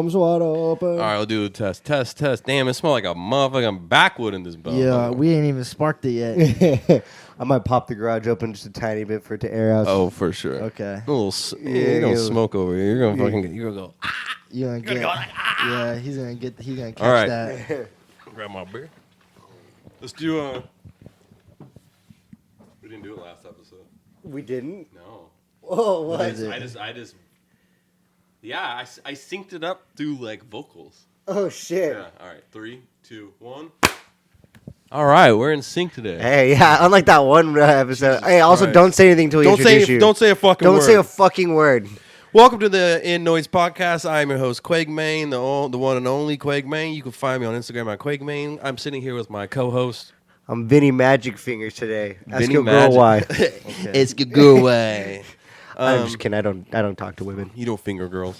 arms wide open. All right, I'll do a test. Test. Damn, it smells like a motherfucking backwood in this bone. Yeah, we ain't even sparked it yet. I might pop the garage open just a tiny bit for it to air out. Oh, for sure. Okay. A little, you're gonna smoke over here. You're gonna fucking, you're gonna go. You're gonna get. Yeah, he's gonna catch All right. that. Grab my beer. Let's do we didn't do it last episode. We didn't? No. Whoa, what? is it? I just. Yeah, I synced it up through like vocals. Oh, shit. Yeah. All right. 3, 2, 1. All right, we're in sync today. Hey, yeah, unlike that one episode. Jesus Hey, also Christ. don't say anything until you introduce you. Don't say a fucking word. Don't say a fucking word. Welcome to the ENDNOISE podcast. I am your host, Quagmain, the one and only Quagmain. You can find me on Instagram at Quagmain. I'm sitting here with my co-host. I'm Vinny Magic Fingers today. Ask Vinny your girl why. It's your girl way. I'm just kidding. I don't talk to women. You don't finger girls.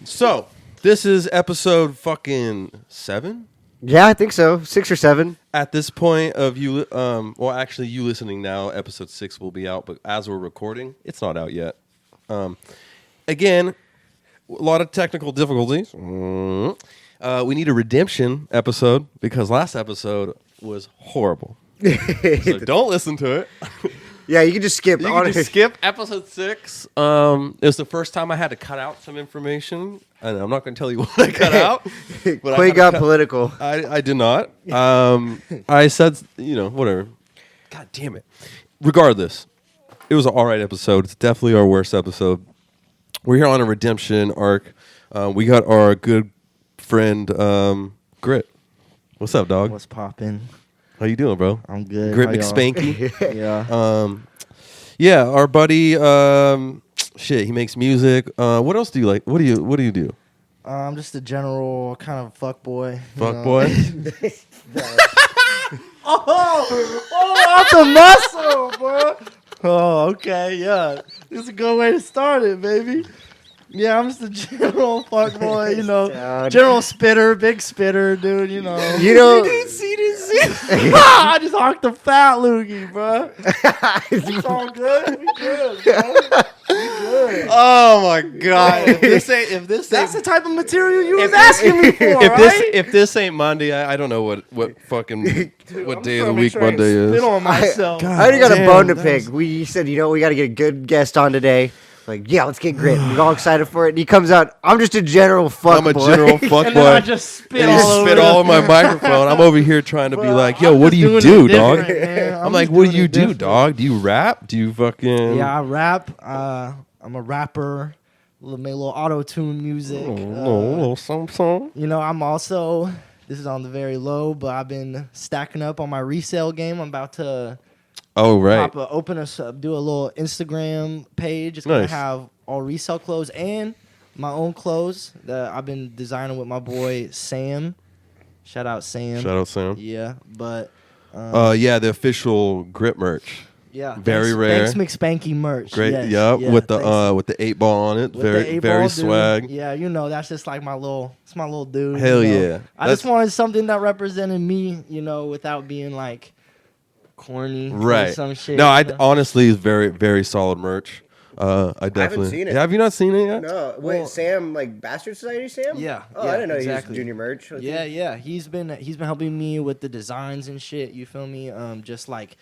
So this is episode fucking 7. Yeah, I think so. 6 or 7. At this point of you, well, actually, you listening now, episode 6 will be out. But as we're recording, it's not out yet. Again, a lot of technical difficulties. We need a redemption episode because last episode was horrible. So don't listen to it. Yeah, you can just skip. You can just skip episode 6. It was the first time I had to cut out some information, and I'm not going to tell you what I cut out. But Quay got political. I did not. I said, whatever. God damn it. Regardless, it was an all right episode. It's definitely our worst episode. We're here on a redemption arc. We got our good friend Grit. What's up, dog? What's poppin'? How you doing, bro? I'm good. Grit How y'all? McSpanky. Yeah. Yeah, our buddy. He makes music. What else do you like? What do you do? I'm just a general kind of fuck boy. Fuck boy. Off the muscle, bro. Oh, okay, yeah. This is a good way to start it, baby. Yeah, I'm just a general fuck boy, general spitter, big spitter, dude, You know. I just honked the fat loogie, bro. It's all good. We good, bro. We good. Oh my god! If this That's the type of material you was if- asking me for, right? if this ain't Monday, I don't know what fucking what I'm day just of the trying to make week sure I Monday ain't is. spit on myself. I already got a Damn, bone to that's- pick. We said, we got to get a good guest on today. Like, yeah, let's get Grit. We're all excited for it. And he comes out, I'm just a general fuck I'm a boy. general fuck And then I boy. just spit And all you over spit all over my microphone. I'm over here trying to be Bro, like, yo, I'm what just do you doing do, it dog? different, man. I'm I'm like, just what do doing you it do, different. dog? Do you rap? Do you fucking? Yeah, I rap. I'm a rapper. Make a little auto-tune music. little something. I'm also, this is on the very low, but I've been stacking up on my resale game. I'm about to Oh right. do a little Instagram page. It's going Nice. to have all resale clothes and my own clothes that I've been designing with my boy Sam. Shout out Sam. Shout out Sam. Yeah, but Yeah, the official Grit merch. yeah, Very rare. Thanks McSpanky merch. Great. Yes, Yep. yeah, with thanks. the 8 ball on it. With the Very 8 very ball, swag. dude. Yeah, that's just like my little dude. Hell yeah. I just wanted something that represented me, without being like corny or Right. some shit. No, honestly, it's very very solid merch. I definitely. seen it. Have you not seen it yet? No, wait, Well- Sam, like Bastard Society Sam? Yeah, Oh, yeah, I didn't know exactly. he was junior merch. Yeah. He's been helping me with the designs and shit. You feel me? Just like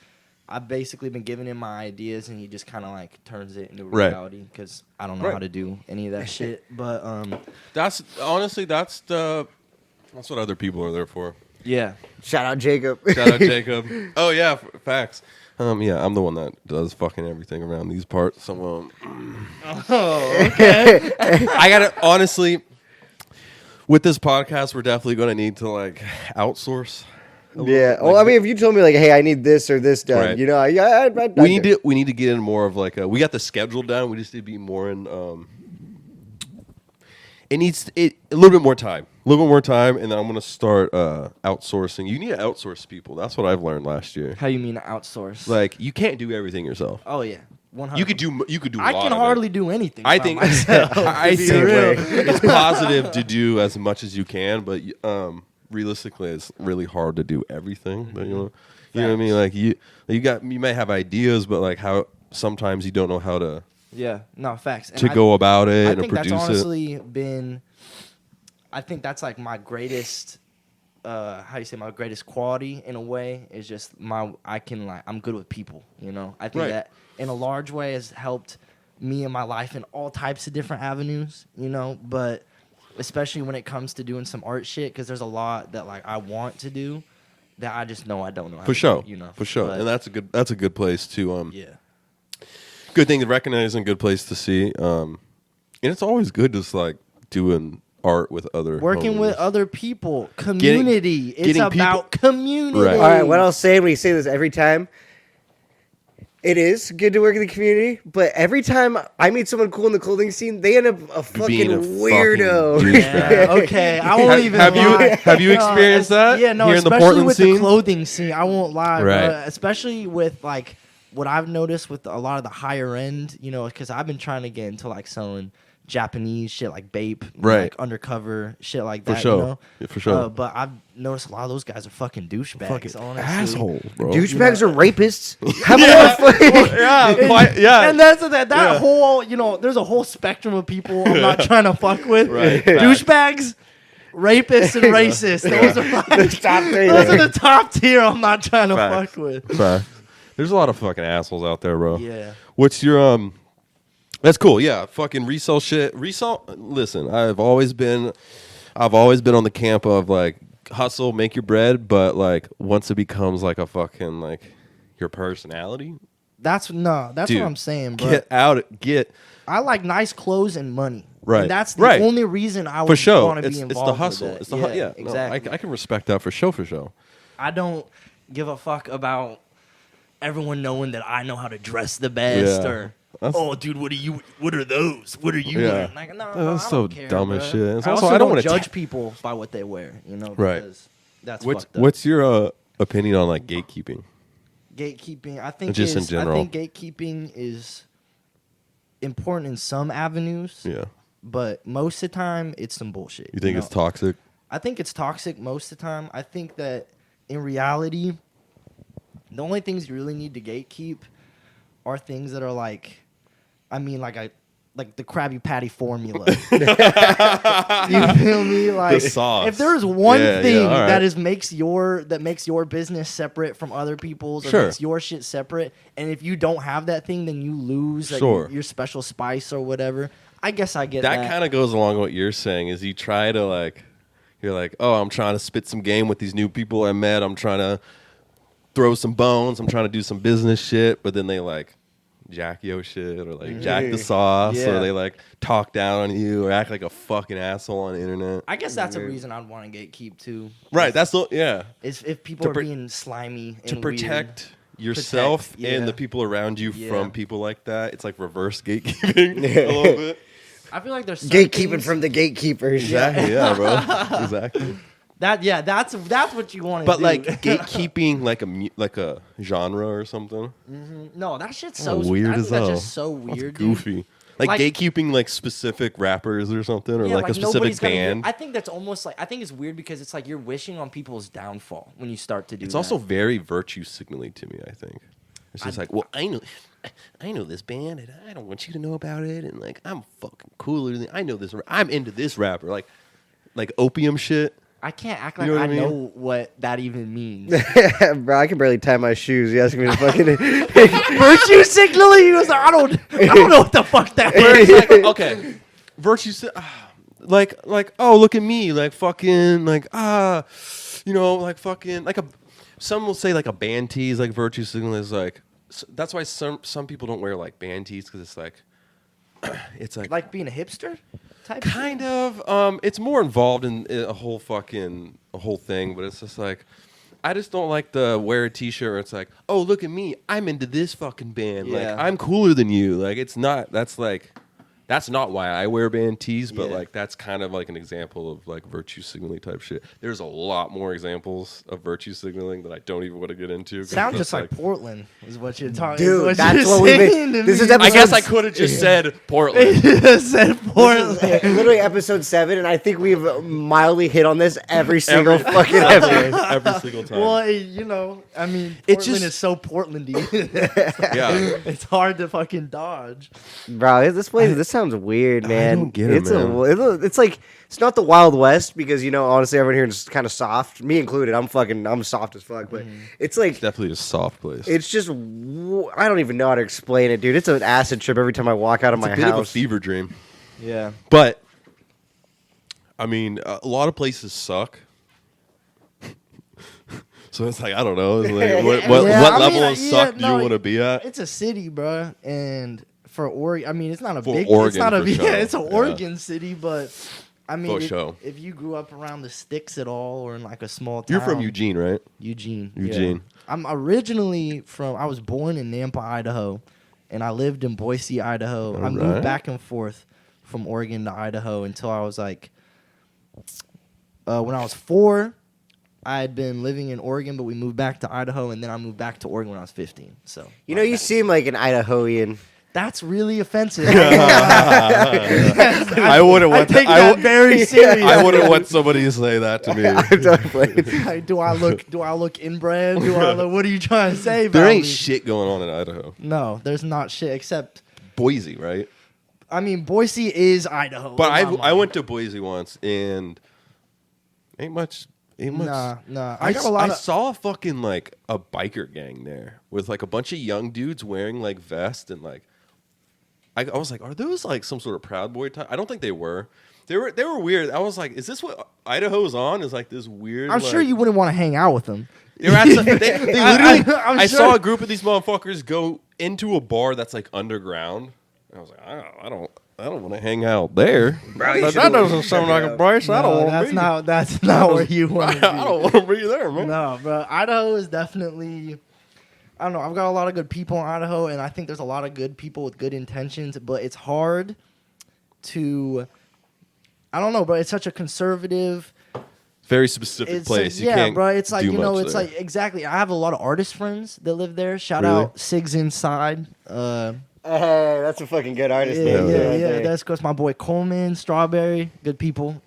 I've basically been giving him my ideas, and he just kind of like turns it into Right. reality because I don't know Right. how to do any of that shit. But That's honestly that's what other people are there for. yeah, Shout out Jacob. Shout out Jacob. Oh yeah, facts. Yeah, I'm the one that does fucking everything around these parts. So okay. I gotta honestly, with this podcast, we're definitely gonna need to like outsource. Yeah. Well, I mean, if you told me like, hey, I need this or this done, Right. I'd We need to get in more of like we got the schedule down. We just need to be more in. It needs a little bit more time. A little bit more time, and then I'm gonna start outsourcing. You need to outsource people. That's what I've learned last year. How you mean outsource? Like you can't do everything yourself. Oh yeah, 100. You could do. A I lot can of hardly it. do anything. I by think. myself, I to be think real. it's positive to do as much as you can, but realistically, it's really hard to do everything. But, you know what I mean? Like you may have ideas, but like how sometimes you don't know how to Yeah, no facts. And go about it I and think produce that's it. honestly been I think that's like my greatest. How do you say, my greatest quality in a way is just I'm good with people. You know, I think that in a large way has helped me in my life in all types of different avenues. You know, but especially when it comes to doing some art shit, because there's a lot that like I want to do that I just know I don't know. How For to sure, do, you know, for sure, but, and that's a good place to yeah. good thing to recognize and good place to see. And it's always good just like doing art with other Working homies. with other people, community. It's getting about community. Right. All right, what I'll say, we say this every time. It is good to work in the community, but every time I meet someone cool in the clothing scene, they end up a fucking Being a weirdo. fucking Yeah, okay, I won't even have lie. you experienced that? Yeah, no, here in the especially Portland with scene? the clothing scene. I won't lie, Right. bro. Especially with like what I've noticed with a lot of the higher end, you know, because I've been trying to get into like selling Japanese shit like Bape, Right. like undercover shit like For that. sure. You know? Yeah, for sure. But I've noticed a lot of those guys are fucking douchebags. Fucking honestly. assholes, bro. Douchebags are rapists. Have a more fun. yeah. And that's that Yeah. whole, you know, there's a whole spectrum of people I'm not trying to fuck with. Right. Douchebags, rapists, and racists. Those are like, Top three those there. are the top tier I'm not trying to Facts. fuck with. Fact. There's a lot of fucking assholes out there, bro. Yeah. What's your That's cool. Yeah, fucking resell shit. Resell. Listen, I've always been on the camp of like hustle, make your bread, but like once it becomes like a fucking like your personality, That's dude, what I'm saying, bro. get out. I like nice clothes and money. Right. And that's the Right. only reason I For would sure. want to be It's involved the hustle. with It's that. the yeah. exactly. No, I can respect that for sure. I don't give a fuck about everyone knowing that I know how to dress the best Yeah. or That's- oh, dude, what are those? What are you Yeah. wearing? Like, no, That's I so don't care, dumb as bruh. shit. It's I also- also I don't don't wanna judge people by what they wear, you know, Right. because that's What's fucked up. what's your opinion on like gatekeeping? Gatekeeping? I think Just in I general. think gatekeeping is important in some avenues, Yeah. but most of the time it's some bullshit. You think it's know? toxic? I think it's toxic most of the time. I think that in reality, the only things you really need to gatekeep are things that are like, I mean, like the Krabby Patty formula. You feel me? Like The sauce. if there's one Yeah, thing all right. that makes your business separate from other people's or Sure. makes your shit separate, and if you don't have that thing, then you lose like, Sure. your special spice or whatever. I guess I get that. That kind of goes along with what you're saying. Is you try to like, you're like, oh, I'm trying to spit some game with these new people I met. I'm trying to throw some bones. I'm trying to do some business shit. But then they like jack your shit or like jack the sauce Yeah. or they like talk down on you or act like a fucking asshole on the internet. I guess that's a reason I'd want to gatekeep too. Right. That's the yeah. Is if people To are pr- being slimy To and protect yourself Protect, yeah. and the people around you Yeah. from people like that. It's like reverse gatekeeping a little bit. weird. I feel like there's some Gatekeeping things from the gatekeepers. Exactly. Yeah, bro. Exactly. that's what you want to But do. like gatekeeping, like a genre or something. No, that shit's Oh, so weird I think as that's hell. just so That's weird, dude. goofy. Like, Like- gatekeeping, like specific rappers or something, or Yeah, like a specific nobody's gonna hear- band. I think that's almost like I think it's weird because it's like you're wishing on people's downfall when you start to do. It's that. also very virtue signaling to me. I think it's just like, well, I know this band, and I don't want you to know about it, and like I'm fucking cooler than I know this. I'm into this rapper, like opium shit. I can't act You like know what I I mean? know what that even means. Bro, I can barely tie my shoes. You asking me to fucking. Virtue signaling. He was like, I don't know what the fuck that Where is. it's like, okay, virtue, like, oh, look at me, like fucking, like you know, like fucking, like some will say like a band tee is like virtue signaling is like, that's why some people don't wear like band tees because it's like, Like being a hipster type. kind of, it's more involved in a whole thing, but it's just like, I just don't like the wear a t-shirt where it's like, oh, look at me, I'm into this fucking band. Yeah. Like, I'm cooler than you. Like, that's not why I wear band tees, but Yeah. like, that's kind of like an example of like virtue signaling type shit. There's a lot more examples of virtue signaling that I don't even want to get into. 'cause Sounds it's just like Portland is what you're talking. Dude, is that's you're what we've been- saying to this me. is I episode- guess I could have just said Portland. said Portland. Literally episode 7, and I think we've mildly hit on this every single fucking episode. Every single time. Well, you know, I mean, It's Portland just- is so Portlandy. Yeah. It's hard to fucking dodge. Bro, this sounds weird, man. don't get it, man. It's like it's not the Wild West because honestly, everyone here is kind of soft, me included. I'm soft as fuck, but it's like Definitely a soft place. it's just I don't even know how to explain it, dude. It's an acid trip every time I walk out of my a bit of a house. fever dream. Yeah. But I mean, a lot of places suck. So it's like I don't know. It's like, what level of suck do you want to be at? It's a city, bro, and for Oregon, I mean, it's not a big. Oregon, it's not a for big. sure. Yeah, it's an Oregon city, but I mean, if you grew up around the sticks at all, or in like a small town, You're from Eugene, right? Eugene. Eugene. Yeah. I'm originally from. I was born in Nampa, Idaho, and I lived in Boise, Idaho. I moved back and forth from Oregon to Idaho until I was like, when I was 4. I had been living in Oregon, but we moved back to Idaho, and then I moved back to Oregon when I was 15. So You seem like an Idahoan. that's really offensive. I wouldn't want. I take that very serious. I wouldn't want somebody to say that to me. I'm done playing. Like, do I look inbred? What are you trying to say? There about ain't me? shit going on in Idaho. No, there's not shit except. Boise, right? I mean, Boise is Idaho. But in my I mind. went to Boise once, and ain't much. Nah. I got a lot of. saw fucking like a biker gang there with like a bunch of young dudes wearing like vests and like. I was like, are those like some sort of Proud Boy type? I don't think they were. They were weird. I was like, is this what Idaho's on? Is like this weird. I'm sure you wouldn't want to hang out with them. They literally. I'm I sure. saw a group of these motherfuckers go into a bar that's like underground. And I was like, I don't want to hang out there. Bro, that doesn't sound like a place. I don't want to be. That's not where you want to be. I don't want to be there, man. No, bro. Idaho is definitely. I don't know. I've got a lot of good people in Idaho, and I think there's a lot of good people with good intentions, but it's hard to. I don't know, bro. It's such a conservative. Very specific place. You can't bro. It's like do much it's there. like exactly. I have a lot of artist friends that live there. Shout Really? out Sigs Inside. Hey, that's a fucking good artist Yeah, name. yeah, right yeah. there. That's because my boy Coleman, Strawberry, good people.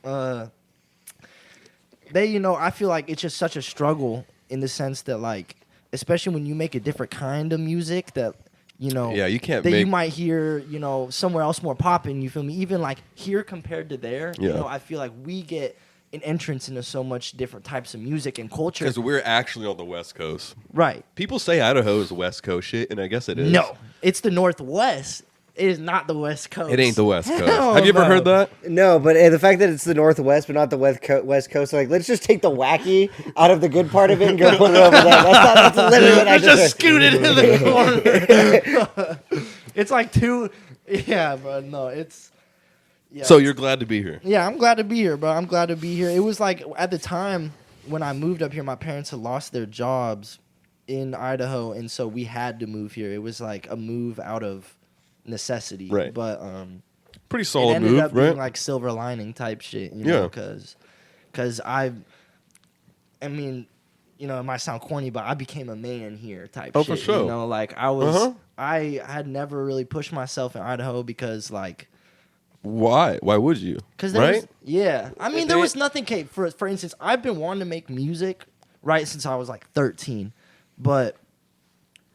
I feel like it's just such a struggle in the sense that, like, especially when you make a different kind of music that, Yeah, you can't that make. you might hear, somewhere else more popping. You feel me? Even like here compared to there, Yeah. I feel like we get an entrance into so much different types of music and culture. Because we're actually on the West Coast. Right? People say Idaho is West Coast shit, and I guess it is. No, it's the Northwest. It is not the West Coast. It ain't the West Coast. Hell Have you ever no. heard that? No, but the fact that it's the Northwest, but not the West Coast, like, let's just take the wacky out of the good part of it and go put it over there. That's literally what I just just scoot it in the corner. It's like two. Yeah, bro. No, it's. Yeah. So you're glad to be here. Yeah, I'm glad to be here, bro. I'm glad to be here. It was like at the time when I moved up here, my parents had lost their jobs in Idaho, and so we had to move here. It was like a move out of necessity, Right. But Pretty it solid ended move, up being right? like silver lining type shit, Yeah. because I mean, it might sound corny, but I became a man here type Oh, shit. for sure. Like I was, Uh-huh. I had never really pushed myself in Idaho because like. Why? Why would you? Cause right? I mean, there was nothing. Okay, for instance, I've been wanting to make music right since I was like 13, but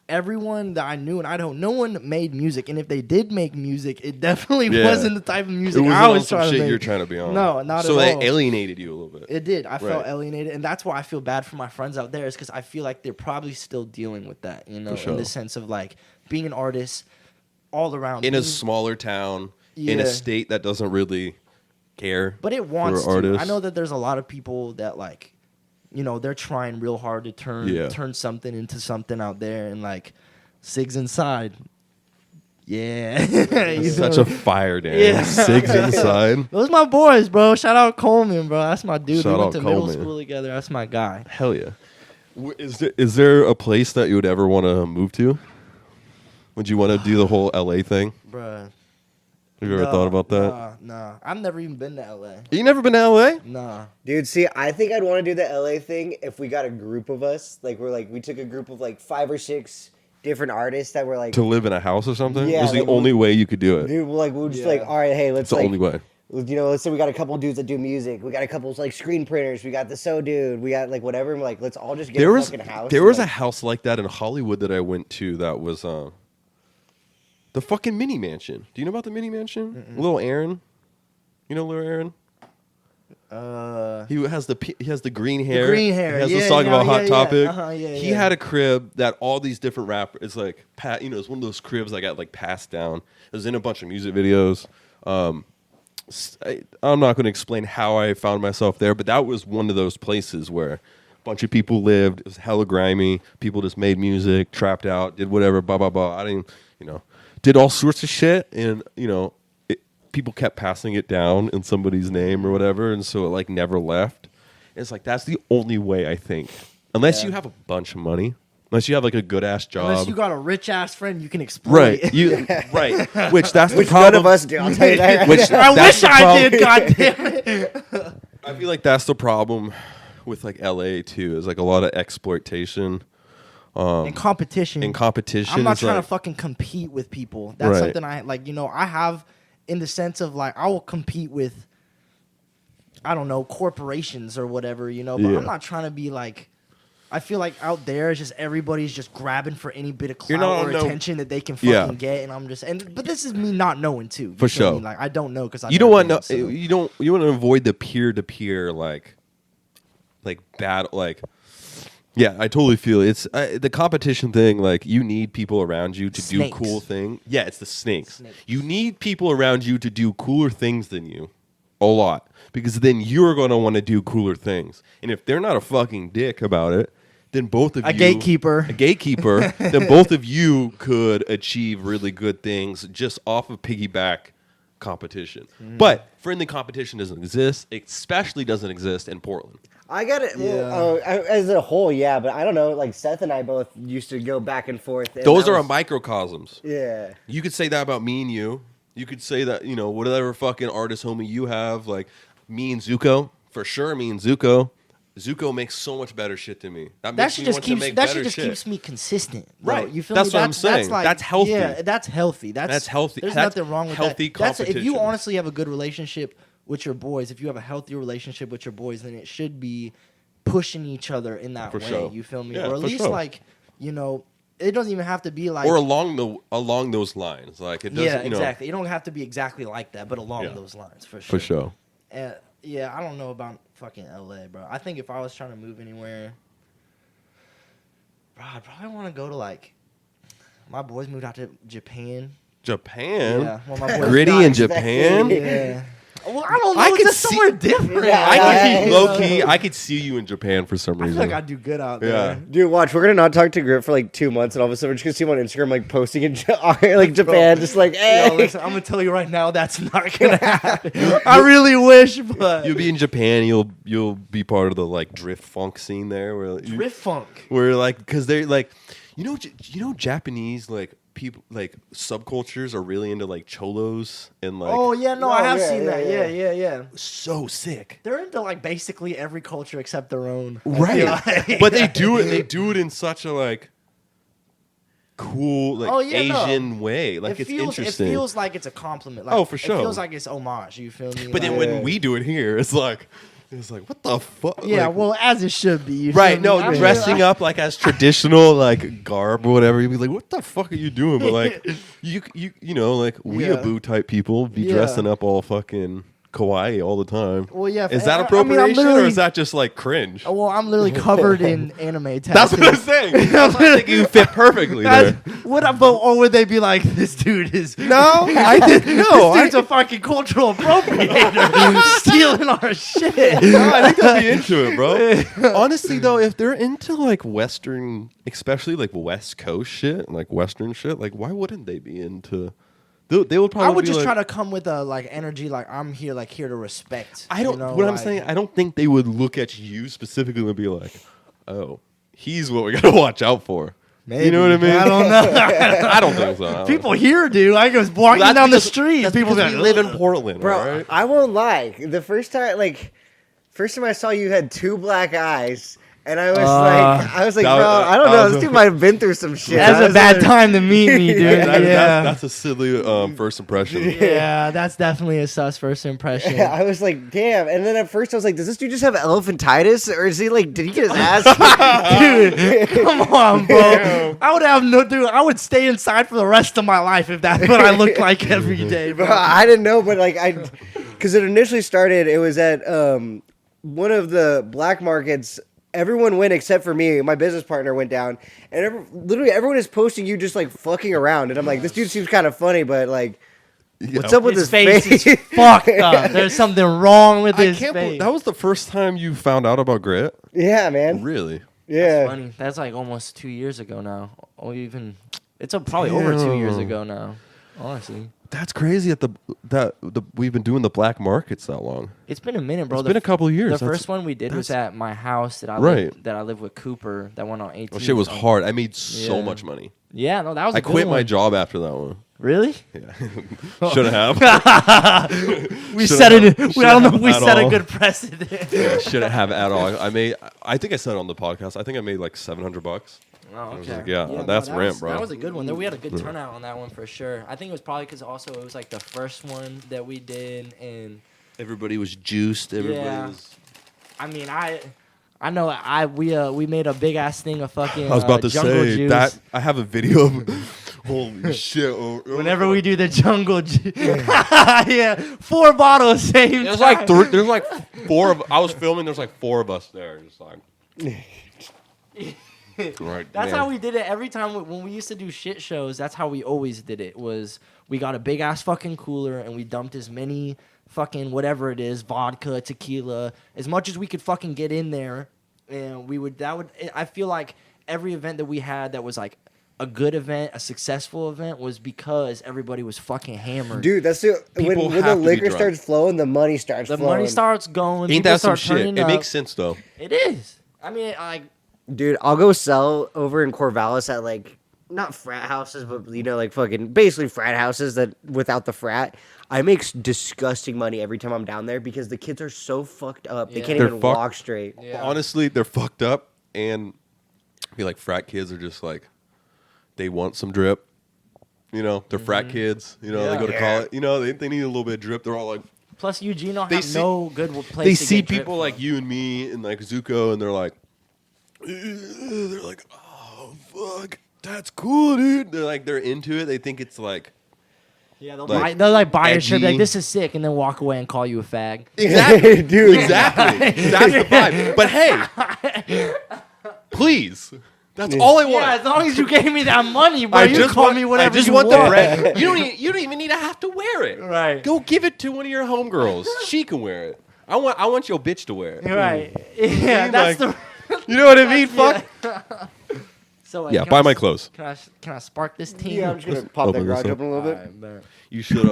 everyone that I knew in Idaho, no one made music, and if they did make music, it definitely Yeah. wasn't the type of It music was I was on some trying to shit make. you're trying to be on. No, not so at they all. alienated you a little bit. It did. I felt Right. alienated, and that's why I feel bad for my friends out there. Is because I feel like they're probably still dealing with that, For sure. in the sense of like being an artist all around In a being- smaller town, in a Yeah. state that doesn't really care. But it wants to. artists. I know that there's a lot of people that like, they're trying real hard to turn something into something out there, and like, Sigs Inside. Yeah, You Such feel a me? fire dance. Yeah. Sigs inside. Those my boys, bro. Shout out Coleman, bro. That's my dude. Shout we went out to middle Coleman. school together. That's my guy. Hell yeah. Is there a place that you would ever want to move to? Would you want to do the whole LA thing? Bruh. Have you ever thought about that? Nah. I've never even been to LA. You never been to LA? Nah. Dude, see, I think I'd want to do the LA thing if we got a group of us. Like, we took a group of like 5 or 6 different artists that were like, To live in a house or something? Yeah, It was the like, only way you could do it. dude, we'll just Yeah. like, all right, hey, let's It's the like, only way. let's say we got a couple dudes that do music. We got a couple like screen printers. We got the dude. We got like whatever. And we're like, let's all just get fucking house. There and, was a like, house like that in Hollywood that I went to that was The fucking mini mansion. Do you know about the mini mansion? Little Aaron. You know Little Aaron? He has the green hair. Green hair. He has yeah, the song about Hot Topic. He yeah. had a crib that all these different rappers. It's like it's one of those cribs that got like passed down. It was in a bunch of music videos. I'm not going to explain how I found myself there, but that was one of those places where a bunch of people lived. It was hella grimy. People just made music, trapped out, did whatever. Blah blah blah. I didn't, did all sorts of shit, and people kept passing it down in somebody's name or whatever, and so it like never left. And it's like that's the only way, I think, unless you have a bunch of money, unless you have like a good ass job, Unless you got a rich ass friend you can exploit. right? Right. Which that's Which the problem. none of us do. I'll tell you that. Which I that's wish the I problem. did. God damn it. I feel like that's the problem with like LA too. Is like a lot of exploitation. And competition. In competition, I'm not is trying like, to fucking compete with people. That's Right. something I like. I have, in the sense of like, I will compete with, I don't know, corporations or whatever. But Yeah. I'm not trying to be like. I feel like out there, it's just everybody's just grabbing for any bit of You're not clout or on no- attention that they can fucking Yeah. get, and I'm just but this is me not knowing too. You For feel sure. me? Like I don't know because you don't want you want to avoid the peer to peer like bad like. Yeah, I totally feel it. It's the competition thing. Like you need people around you to Snakes. do cool things. Yeah, it's the snakes. Snakes. You need people around you to do cooler things than you, a lot, because then you're gonna want to do cooler things. And if they're not a fucking dick about it, then both of A you gatekeeper. then both of you could achieve really good things just off of piggyback competition. But friendly competition doesn't exist, especially doesn't exist in Portland. I got it. Yeah. Well, as a whole, yeah, but I don't know. Like Seth and I both used to go back and forth. And Those that are was- microcosms. Yeah. You could say that about me and you. You could say that, whatever fucking artist homie you have, like me and Zuko, for sure me and Zuko. Zuko makes so much better shit than me. That That makes shit me just want keeps to make that better shit just shit. keeps me consistent. Bro. Right. You feel That's me? what I'm saying. Like, That's healthy. Yeah, that's healthy. That's healthy. There's That's nothing wrong with healthy that. That's if you competition. honestly have a good relationship with your boys, if you have a healthy relationship with your boys, then it should be pushing each other in that For way. sure. You feel me? Yeah, or at for least sure. like, it doesn't even have to be like Or along those lines. Like it doesn't, yeah, exactly. You don't have to be exactly like that, but along Yeah. those lines for sure. For sure. Yeah, I don't know about fucking LA, bro. I think if I was trying to move anywhere, bro, I'd probably want to go to like. My boys moved out to Japan. Japan? Yeah, well, my boys Gritty not in expecting Japan? it. Yeah. Well, I don't know. I It's could just somewhere different. Yeah, I Yeah. could low key. I could see you in Japan for some I feel reason. like I'd do good out Yeah. there. Dude, watch. We're gonna not talk to Grit for like 2 months, and all of a sudden we're just gonna see him on Instagram like posting in like Japan, just like, hey. Yo, listen, I'm gonna tell you right now, that's not gonna happen. I really wish, but You'll be in Japan. You'll be part of the like drift funk scene there, where Drift Funk. where like because they're like, Japanese like people like subcultures are really into like cholos and like Oh yeah, no, I have yeah, seen yeah, that. yeah. Yeah. so sick. They're into like basically every culture except their own. Right. Like- But they do it. They do it in such a like cool, like Oh, yeah, no. Asian way. Like it's interesting. It feels like it's a compliment. Like, Oh, for sure. It feels like it's homage. You feel me? but then Like- when we do it here, it's like what the fuck? yeah, Like, well, as it should be. You right. feel No, me? I mean, dressing up like as traditional like garb or whatever. You'd be like, what the fuck are you doing? But like you like weeaboo type people be Yeah. dressing up all fucking kawaii all the time. Well, yeah. Is that I'm appropriation or literally- is that just like cringe? Well, I'm literally covered in anime tattoos. That's what I'm saying. That's why I think you fit perfectly there. Or would they be like, this dude is No, I didn't know. This dude's a fucking cultural appropriator, stealing our shit. No, I think they'll be into it, bro. Honestly, though, if they're into like Western, especially like West Coast shit, like Western shit, like why wouldn't they be into? They would probably. I would be just like, try to come with a like energy, like I'm here, like here to respect. I don't. you know, what I'm like- saying, I don't think they would look at you specifically and be like, "Oh, he's what we gotta watch out for." Maybe. You know what I mean? I don't know. I don't think so. I don't People here do. I was walking That's down the because- street. That's People because be we like, live in Portland, Bro, right? I won't lie. The first time I saw you had two black eyes, And I was like, That bro, was- I don't that know. was This a- dude might have been through some shit. I That's a was bad like- time to meet me, dude. That's a silly first impression. Yeah, that's definitely a sus first impression. I was like, damn. And then at first I was like, does this dude just have elephantitis? Or is he like, did he get his ass Dude, come on, bro. I would have I would stay inside for the rest of my life if that's what I looked like every day, Bro, bro. I didn't know, but like because it initially started, it was at one of the black markets. Everyone went except for me. My business partner went down, and literally everyone is posting you just like fucking around. And I'm like, this dude seems kind of funny, but like, what's up with his face face? is fucked up. There's something wrong with I his can't face. believe that was the first time you found out about grit. Yeah, man. Really? Yeah. Funny. That's like almost 2 years ago now. Or even it's probably over 2 years ago now. Honestly, That's crazy. We've been doing the black markets that long. it's been a minute, bro. It's been a couple of years. The That's- first one we did was at my house that I Right. live with Cooper. That went on 18. Well, shit was hard. I made so Yeah. much money. Yeah, no, that was. I a good quit my one. job after that one. Really? Yeah, shouldn't have. We Shouldn't set have- it. I don't know. shouldn't if We have set at a all. good precedent. Yeah, shouldn't have at all. I think I said it on the podcast. I think I made like $700. Oh, was okay. like, yeah, that's that rent, was, bro. That was a good one. We had a good turnout on that one for sure. I think it was probably because also it was like the first one that we did, and Everybody was juiced. Everybody Yeah. was. I mean, I know we made a big ass thing of fucking. I was about to jungle say juice. that I have a video of. Holy shit! Whenever we do the jungle juice, yeah, 4 bottles same. There's time. like there's like 4 of. I was filming. There's like 4 of us there, just like. Right. That's man. how we did it every time when we used to do shit shows. That's how we always did it. Was we got a big ass fucking cooler and we dumped as many fucking whatever it is, vodka, tequila, as much as we could fucking get in there, and I feel like every event that we had that was like a good event, a successful event, was because everybody was fucking hammered. Dude, that's the People when the have to be liquor drunk. starts flowing, the money starts the flowing. money starts going. Ain't people that some start shit? turning It up. makes sense though. It is. I mean, like. Dude, I'll go sell over in Corvallis at like not frat houses, but like fucking basically frat houses that without the frat. I make disgusting money every time I'm down there because the kids are so fucked up. They Yeah. can't They're even fucked. walk straight. Yeah. Honestly, they're fucked up, and I feel like frat kids are just like they want some drip. They're frat kids. They go to Yeah. college. They need a little bit of drip. They're all like Plus, Eugene don't They have see- no good place. they to see get drip people from. like you and me and like Zuko, and they're like, oh fuck, that's cool, dude. They're into it. They think it's like Yeah, they'll like, buy your shit, be edgy. like, this is sick, and then walk away and call you a fag. exactly, Dude. exactly. That's the vibe. But hey, please, that's all I want. Yeah, as long as you gave me that money, bro, I you just call want, me whatever I just you want want. the bread. You don't even need to have to wear it. Right. Go give it to one of your homegirls. She can wear it. I want your bitch to wear it. Right. Yeah, that's Like- the. You know what I mean? Fuck. So Yeah, can buy I my s- clothes. Can I spark this team? Yeah, I'm just gonna pop that Open this garage up. open a little bit. Alright, bet. You should.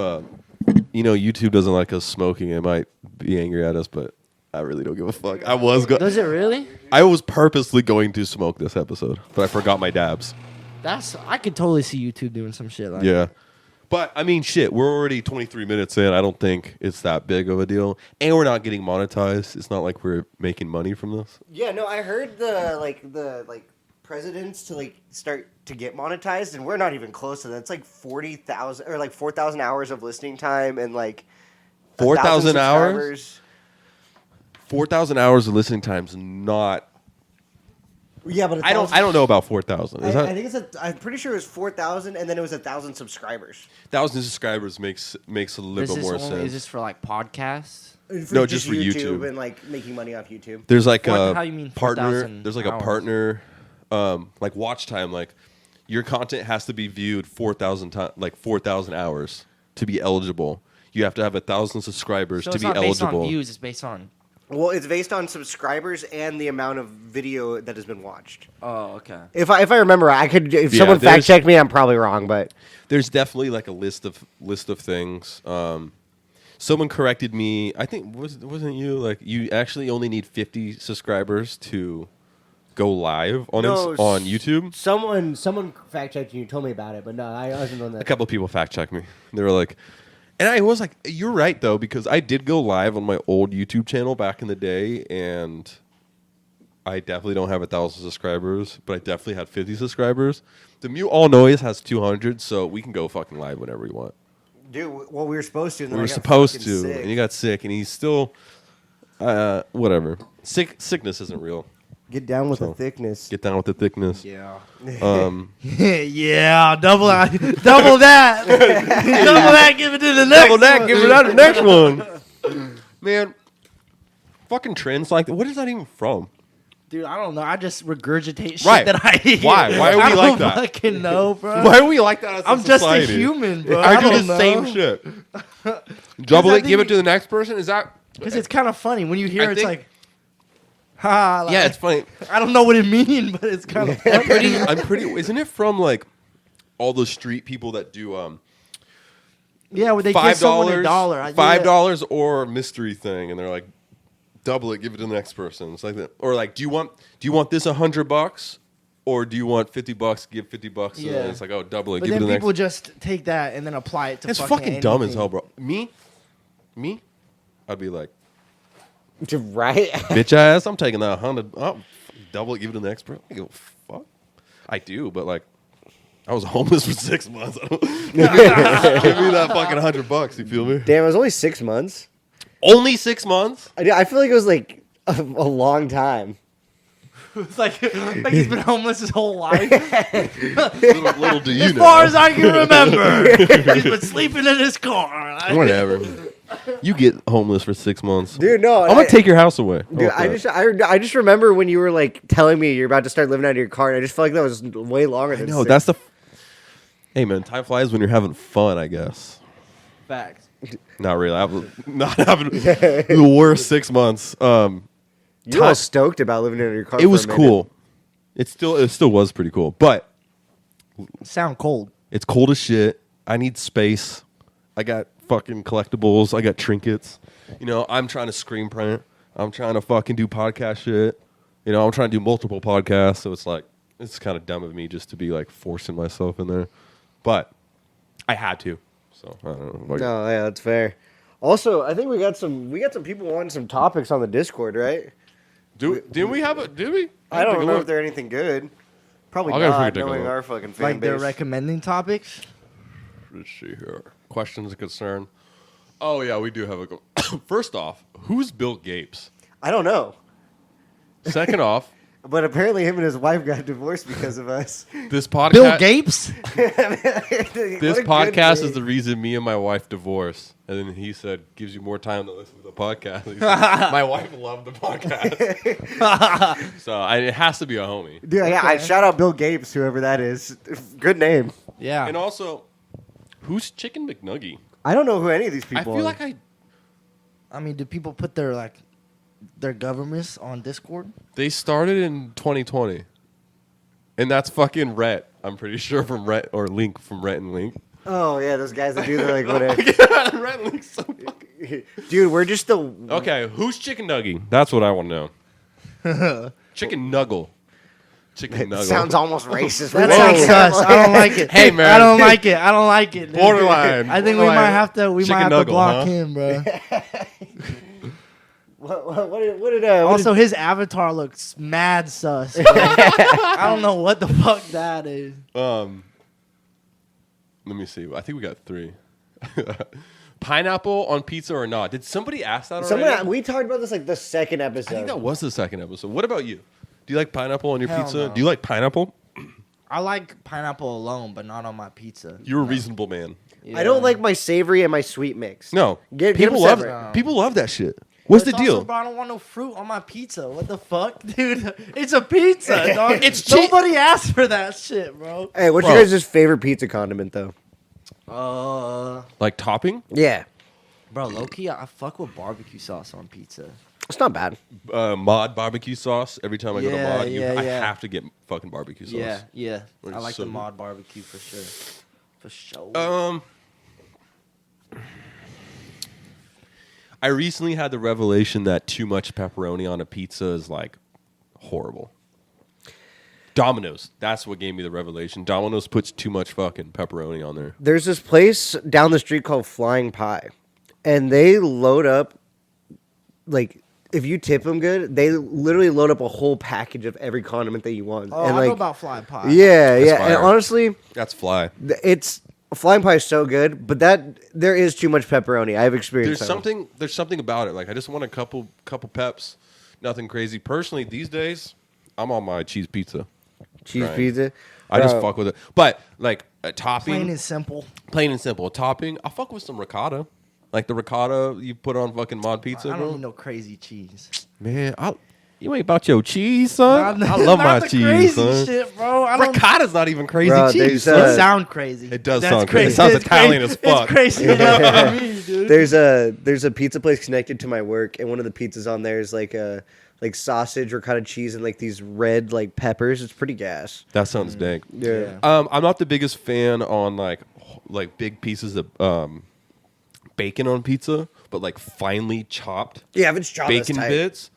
YouTube doesn't like us smoking. It might be angry at us, but I really don't give a fuck. Does it really? I was purposely going to smoke this episode, but I forgot my dabs. I could totally see YouTube doing some shit like Yeah. But I mean, shit, we're already 23 minutes in. I don't think it's that big of a deal. And we're not getting monetized. It's not like we're making money from this. Yeah, no, I heard the presidents to start to get monetized, and we're not even close to that. It's like 40,000 or like 4,000 hours of listening time and like 4,000 1,000 hours? subscribers. 4,000 hours of listening time's not. Yeah, but I don't know about 4,000. Is I that think I'm pretty sure it was 4,000, and then it was 1,000 subscribers. 1,000 subscribers makes a little bit more Is sense. this for like podcasts? No, just for YouTube. and like making money off YouTube. There's like How a you mean partner. 4,000 There's like hours? a partner, like watch time. Like your content has to be viewed 4,000 times, like 4,000 hours to be eligible. You have to have 1,000 subscribers So to it's be not based eligible. on views. It's based on. Well, it's based on subscribers and the amount of video that has been watched. Oh, okay. If I remember, I could. If Yeah, someone there's- fact checked me, I'm probably wrong, but There's definitely like a list of things. Someone corrected me. I think wasn't you like you actually only need 50 subscribers to go live on on YouTube. Someone fact checked you, told me about it, but no, I wasn't on A that. couple of people fact checked me. They were like, and I was like, you're right though, because I did go live on my old YouTube channel back in the day, and I definitely don't have 1,000 subscribers, but I definitely had 50 subscribers. The Mute All Noise has 200, so we can go fucking live whenever we want. Dude, well, we were supposed to. And We then were I got supposed fucking to, sick. and he got sick, and he's still, whatever. Sickness isn't real. Get down with So, the thickness. Get down with the thickness. Yeah. Yeah, double that. double that, give it to the next double that, one. give it out the next one. Man, fucking trends like that. What is that even from? Dude, I don't know. I just regurgitate shit Right. that I hear. Why? Why are we I don't like that? fucking know, bro. Why are we like that as a I'm just a society? human, bro. I do don't the know. same shit. Double I it, give think- it to the next person. Is that? Because it's kind of funny. When you hear I it, it's think- like, ha. Like, Yeah, it's funny. I don't know what it means, but it's kind of funny. I'm pretty. Isn't it from like all those street people that do Yeah, where they give someone $1. $5 or mystery thing, and they're like, double it, give it to the next person. It's like that. Or like, do you want this $100, or do you want $50? Give $50. Yeah. And it's like, oh, double it, But give it then to the people next. just take that and then apply it to It's fucking dumb as anything. hell, bro. Me, I'd be like, Right? bitch ass, I'm taking that 100. Oh, double it, give it to the next person. I go, fuck. I do, but like, I was homeless for 6 months. Give me that fucking $100. You feel me? Damn, it was only 6 months. Only 6 months. I feel like it was like a long time. It's like he's been homeless his whole life. Little do you As know. far as I can remember, he's been sleeping in his car. Whatever. You get homeless for 6 months. Dude, no. I'm gonna take your house away. How Dude, about I that? just remember when you were like telling me you're about to start living out of your car, and I just felt like that was way longer than. No, 6 that's the. Hey man, time flies when you're having fun. I guess. Facts. Not really. Not having the worst 6 months. You were all stoked about living out of your car. It for was a minute. cool. It still was pretty cool, but Sound cold. it's cold as shit. I need space. I got fucking collectibles. I got trinkets. You know, I'm trying to screen print. I'm trying to fucking do podcast shit. You know, I'm trying to do multiple podcasts. So it's like, it's kind of dumb of me just to be like forcing myself in there. But I had to. So I don't know. Like, No, yeah, that's fair. Also, I think we got some people wanting some topics on the Discord, right? Did we have a? Did we? I don't think know it if they're anything good. Probably I'll go not, take a knowing look. our fucking fan Like they're base. recommending topics. Let's see here. Questions and concern. Oh yeah, we do have a. First off, who's Bill Gates? I don't know, Second off, but apparently him and his wife got divorced because of us. this podcast. Bill Gates. This podcast is the reason me and my wife divorced. And then he said, gives you more time to listen to the podcast. He said, my wife loved the podcast. So it has to be a homie. Dude, yeah, I shout out Bill Gates, whoever that is. Good name. Yeah. And also, who's Chicken McNuggy? I don't know who any of these I people feel are. like I mean, do people put their governments on Discord? they started in 2020. And that's fucking Rhett. I'm pretty sure from Rhett or Link from Rhett and Link. Oh yeah, those guys that do the like whatever. Rhett and Link's so fucking... Dude, we're just the Okay, who's Chicken Nuggy? That's what I want to know. Chicken Nuggle. Chicken Nuggle. sounds almost racist. That Whoa. sounds sus. I don't like it. Hey, man. I don't like it. I don't like it. dude. Borderline. I think we Borderline. might have to. We Chicken might have to nuggle, block huh? him, bro. What did Also, his avatar looks mad sus. bro. I don't know what the fuck that is. Let me see. I think we got 3. Pineapple on pizza or not? Did somebody ask that already? someone we talked about this like the second episode. I think that was the second episode. What about you? Do you like pineapple on your Hell pizza? no. Do you like pineapple? I like pineapple alone, but not on my pizza. You're a reasonable man. I don't like my savory and my sweet mix. No. Get people them love separate. People love that shit. What's the It's also, deal? bro, I don't want no fruit on my pizza. What the fuck, dude? It's a pizza, dog. It's cheap. Nobody asked for that shit, bro. Hey, what's Bro. your guys' favorite pizza condiment though? Like topping? Yeah, Bro, low key, I fuck with barbecue sauce on pizza. it's not bad. Mod barbecue sauce. Every time I go to Yeah, Mod, yeah, I yeah. have to get fucking barbecue sauce. Yeah, yeah. It's I like so the good. mod barbecue for sure. For sure. I recently had the revelation that too much pepperoni on a pizza is like horrible. Domino's. That's what gave me the revelation. Domino's puts too much fucking pepperoni on there. There's this place down the street called Flying Pie, and they load up like if you tip them good, they literally load up a whole package of every condiment that you want. Oh, and I like, know about flying pie. Yeah, That's yeah. fire. And honestly, That's fly. it's flying pie is so good, but there is too much pepperoni. I've experienced There's something about it. Like I just want a couple peps, nothing crazy. Personally, these days, I'm on my cheese pizza. cheese Right. pizza. I just Bro, fuck with it. But like a topping, Plain and simple. A topping, I fuck with some ricotta. Like the ricotta you put on fucking mod pizza, I bro. don't need no crazy cheese. Man, you ain't about your cheese, son. Not- I love not my the cheese, crazy son. shit, bro. I don't. Ricotta's not even crazy Bro, cheese. there's, son. It sound crazy. It does That's sound crazy. It sounds It's Italian crazy. as fuck. It's crazy. You know what I mean, dude? There's a pizza place connected to my work, and one of the pizzas on there is like sausage, ricotta cheese, and like these red like peppers. It's pretty gas. That sounds dank. Yeah. I'm not the biggest fan on like big pieces of bacon on pizza, but like finely chopped Yeah, if it's chopped, that's bacon tight. bits.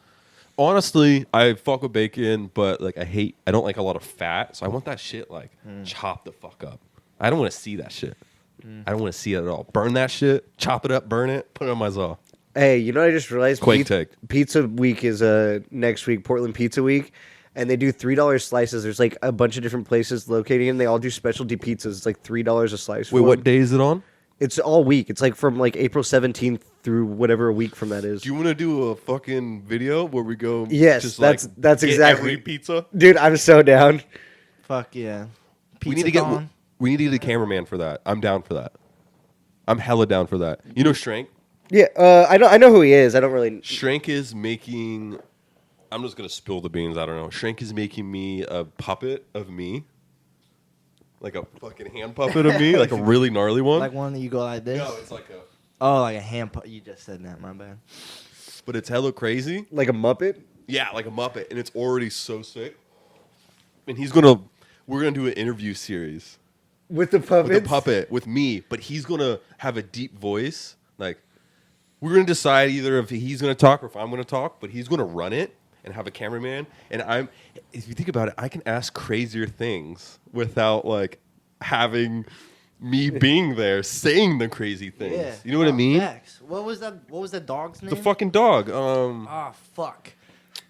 Honestly, I fuck with bacon, but like I don't like a lot of fat, so I want that shit like chopped the fuck up. I don't want to see that shit. I don't want to see it at all. Burn that shit, chop it up, burn it, put it on my zaw. Hey, you know what I just realized? Quake take. Pizza week is next week, Portland Pizza Week, and they do $3 slices. There's like a bunch of different places located, and they all do specialty pizzas. It's like $3 a slice. Wait, for what them. day is it on? It's all week. It's like from like April 17th through whatever a week from that is. Do you want to do a fucking video where we go? Yes, just, that's get exactly- every pizza. Dude, I'm so down. Fuck yeah. We need to get Pizza-thon. we need to get a cameraman for that. I'm down for that. I'm hella down for that. You know Shrank? Yeah, I know who he is. I don't really. Shrank is making. I'm just gonna spill the beans. I don't know. Shrank is making me a puppet of me, like a fucking hand puppet of me, like a really gnarly one. Like one that you go like this. no, it's like a. Oh, like a hand. You just said that. My bad. But it's hella crazy. Like a Muppet? Yeah, like a Muppet, and it's already so sick. And we're gonna do an interview series With the puppets? with the puppet with me, but he's gonna have a deep voice. Like we're gonna decide either if he's gonna talk or if I'm gonna talk, but he's gonna run it and have a cameraman. And if you think about it, I can ask crazier things without like having me being there saying the crazy things. Yeah. You know what I mean? Facts. What was that dog's name? The fucking dog. Ah, fuck.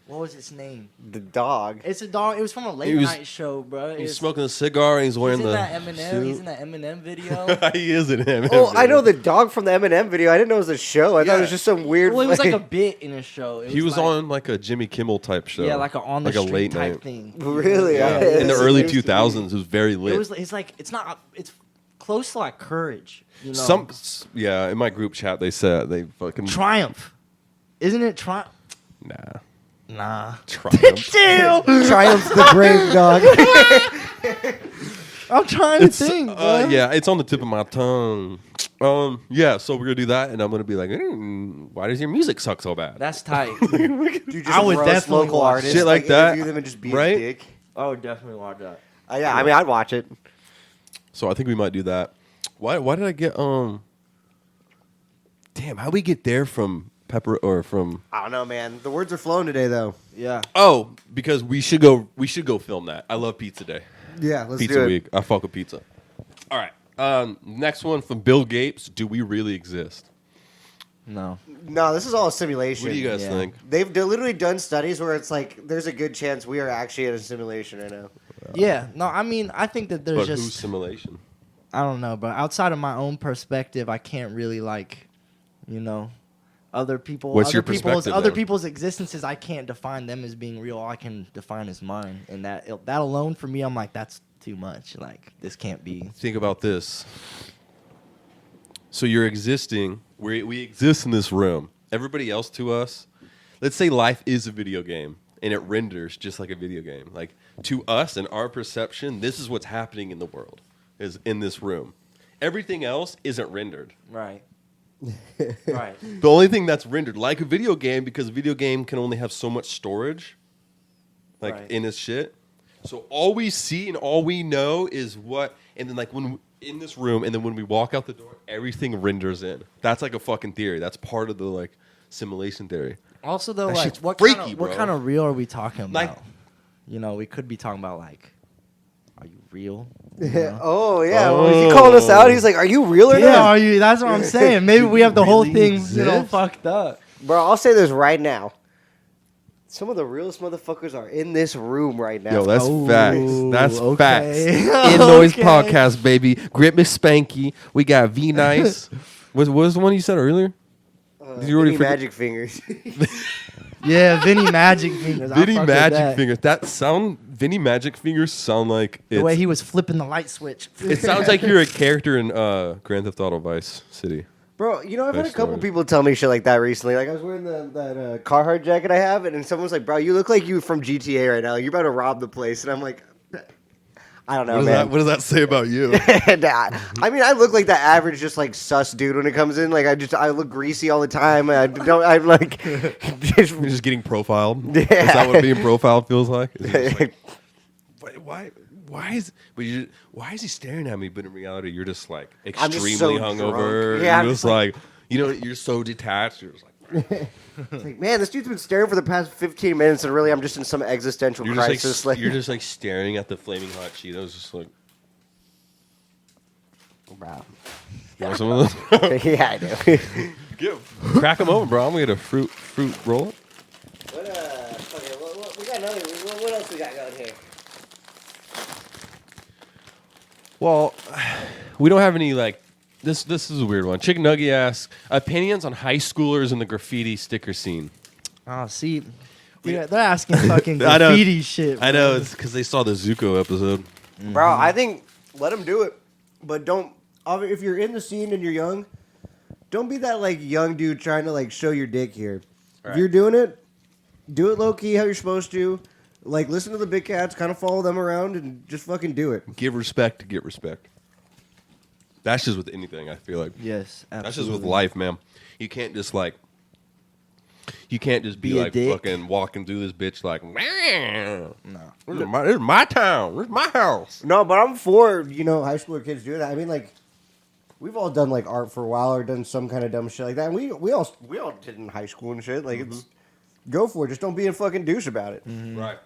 What was its name? The dog. It's a dog. It was from a late He was- night show, bro. He's smoking a cigar and he's wearing He's in the that Eminem. suit. He's in that Eminem video. He is in him. Oh, I know the dog from the Eminem video. I didn't know it was a show. I thought it was Yeah. just some weird. Well, it was like a bit in a show. It He was like, on like a Jimmy Kimmel type show. yeah, like a on the like a street late type night. thing. Really? Yeah. I- In the it's early news to me. 2000s, it was very lit. It was. It's like it's not. It's close to like Courage. You know. In my group chat they said they fucking Triumph. Isn't it Triumph? nah Nah. Triumph. Chill. Triumph the brave dog. I'm trying to think. bro. Yeah, it's on the tip of my tongue. Yeah, so we're gonna do that, and I'm gonna be like, why does your music suck so bad? That's tight. Dude, just I would roast definitely local watch artists, shit like that, interview them and just be right? a dick. I would definitely watch that. Yeah, I mean, I'd watch it. So I think we might do that. Why did I get Damn, how'd we get there from pepper or from? I don't know, man. The words are flowing today, though. Yeah. Oh, because we should go film that. I love Pizza Day. Yeah, let's Pizza do it. Week. I fuck with pizza. All right. Next one from Bill Gates. Do we really exist? No. No, this is all a simulation. What do you guys Yeah. think? They've literally done studies where it's like there's a good chance we are actually in a simulation right now. Yeah. No. I mean, I think that there's But just. whose simulation? I don't know, but outside of my own perspective, I can't really other people. What's other your people's, perspective, Other then? people's existences, I can't define them as being real. All I can define as mine, and that alone for me, I'm like, that's too much. Like this can't be. Think about this. So you're existing. We exist in this room. Everybody else to us, let's say life is a video game and it renders just like a video game. Like to us and our perception, this is what's happening in the world, is in this room. Everything else isn't rendered. Right. Right. The only thing that's rendered, like a video game, because a video game can only have so much storage, like Right. in its shit. So all we see and all we know is what, and then like when in this room, and then when we walk out the door, everything renders in. That's like a fucking theory. That's part of the like simulation theory. Also, though, That like shit's what freaky, kind of, bro. what kind of real are we talking about? Like- we could be talking about like, are you real? Oh yeah, well, is he calling us out? He's like, "Are you real or Yeah, not?" are you? That's what I'm saying. Maybe we have the whole really thing, exist? fucked up. Bro, I'll say this right now. Some of the realest motherfuckers are in this room right now. Yo, that's facts. That's okay. facts. In Noise Podcast, baby. Grip McSpanky. We got V-Nice. What was the one you said earlier? Did you already Vinny forget? Magic Fingers. Yeah, Vinny Magic Fingers. I Vinny fuck with Magic that. Fingers. Vinny Magic Fingers sound like The way it's, he was flipping the light switch. it sounds like you're a character in Grand Theft Auto Vice City. Bro, you know, I've had a Best couple story. people tell me shit like that recently. Like, I was wearing that Carhartt jacket I have, and someone was like, bro, you look like you from GTA right now. You're about to rob the place. And I'm like, I don't know, man. What does that say about you? Nah. I mean, I look like the average, just like sus dude when it comes in. Like, I look greasy all the time. I'm like, just, You're just getting profiled. Yeah. Is that what being profiled feels like? Is it just like, why is he staring at me? But in reality, you're just like I'm just extremely so hungover. drunk. Yeah, I'm you're just just like, you're so detached. You're just like, it's like, man, this dude's been staring for the past 15 minutes, and really, I'm just in some existential you're crisis. just Like, you're just like staring at the flaming hot Cheetos, just like, bro. you want some of those? Yeah, I do. Crack them open, bro. I'm gonna get a fruit roll. What, we got another. What else we got going here? Well, we don't have any like this. This is a weird one. Chicken Nugget asks opinions on high schoolers in the graffiti sticker scene. Oh, see, they're asking fucking I know. graffiti shit. I know it's because they saw the Zuko episode. Bro, I think let them do it, but don't. If you're in the scene and you're young, don't be that like young dude trying to like show your dick here. Right. If you're doing it, do it low key how you're supposed to. Like listen to the big cats, kind of follow them around, and just fucking do it. Give respect to get respect. That's just with anything. I feel like Yes, absolutely. that's just with life, man. You can't just like. You can't just be Be a like dick. fucking walking through this bitch like, man. No. This is my town. This is my house. No, but I'm for high schooler kids doing that. I mean, like we've all done like art for a while or done some kind of dumb shit like that. And we all did in high school and shit. Like it's go for it. Just don't be a fucking douche about it. Right.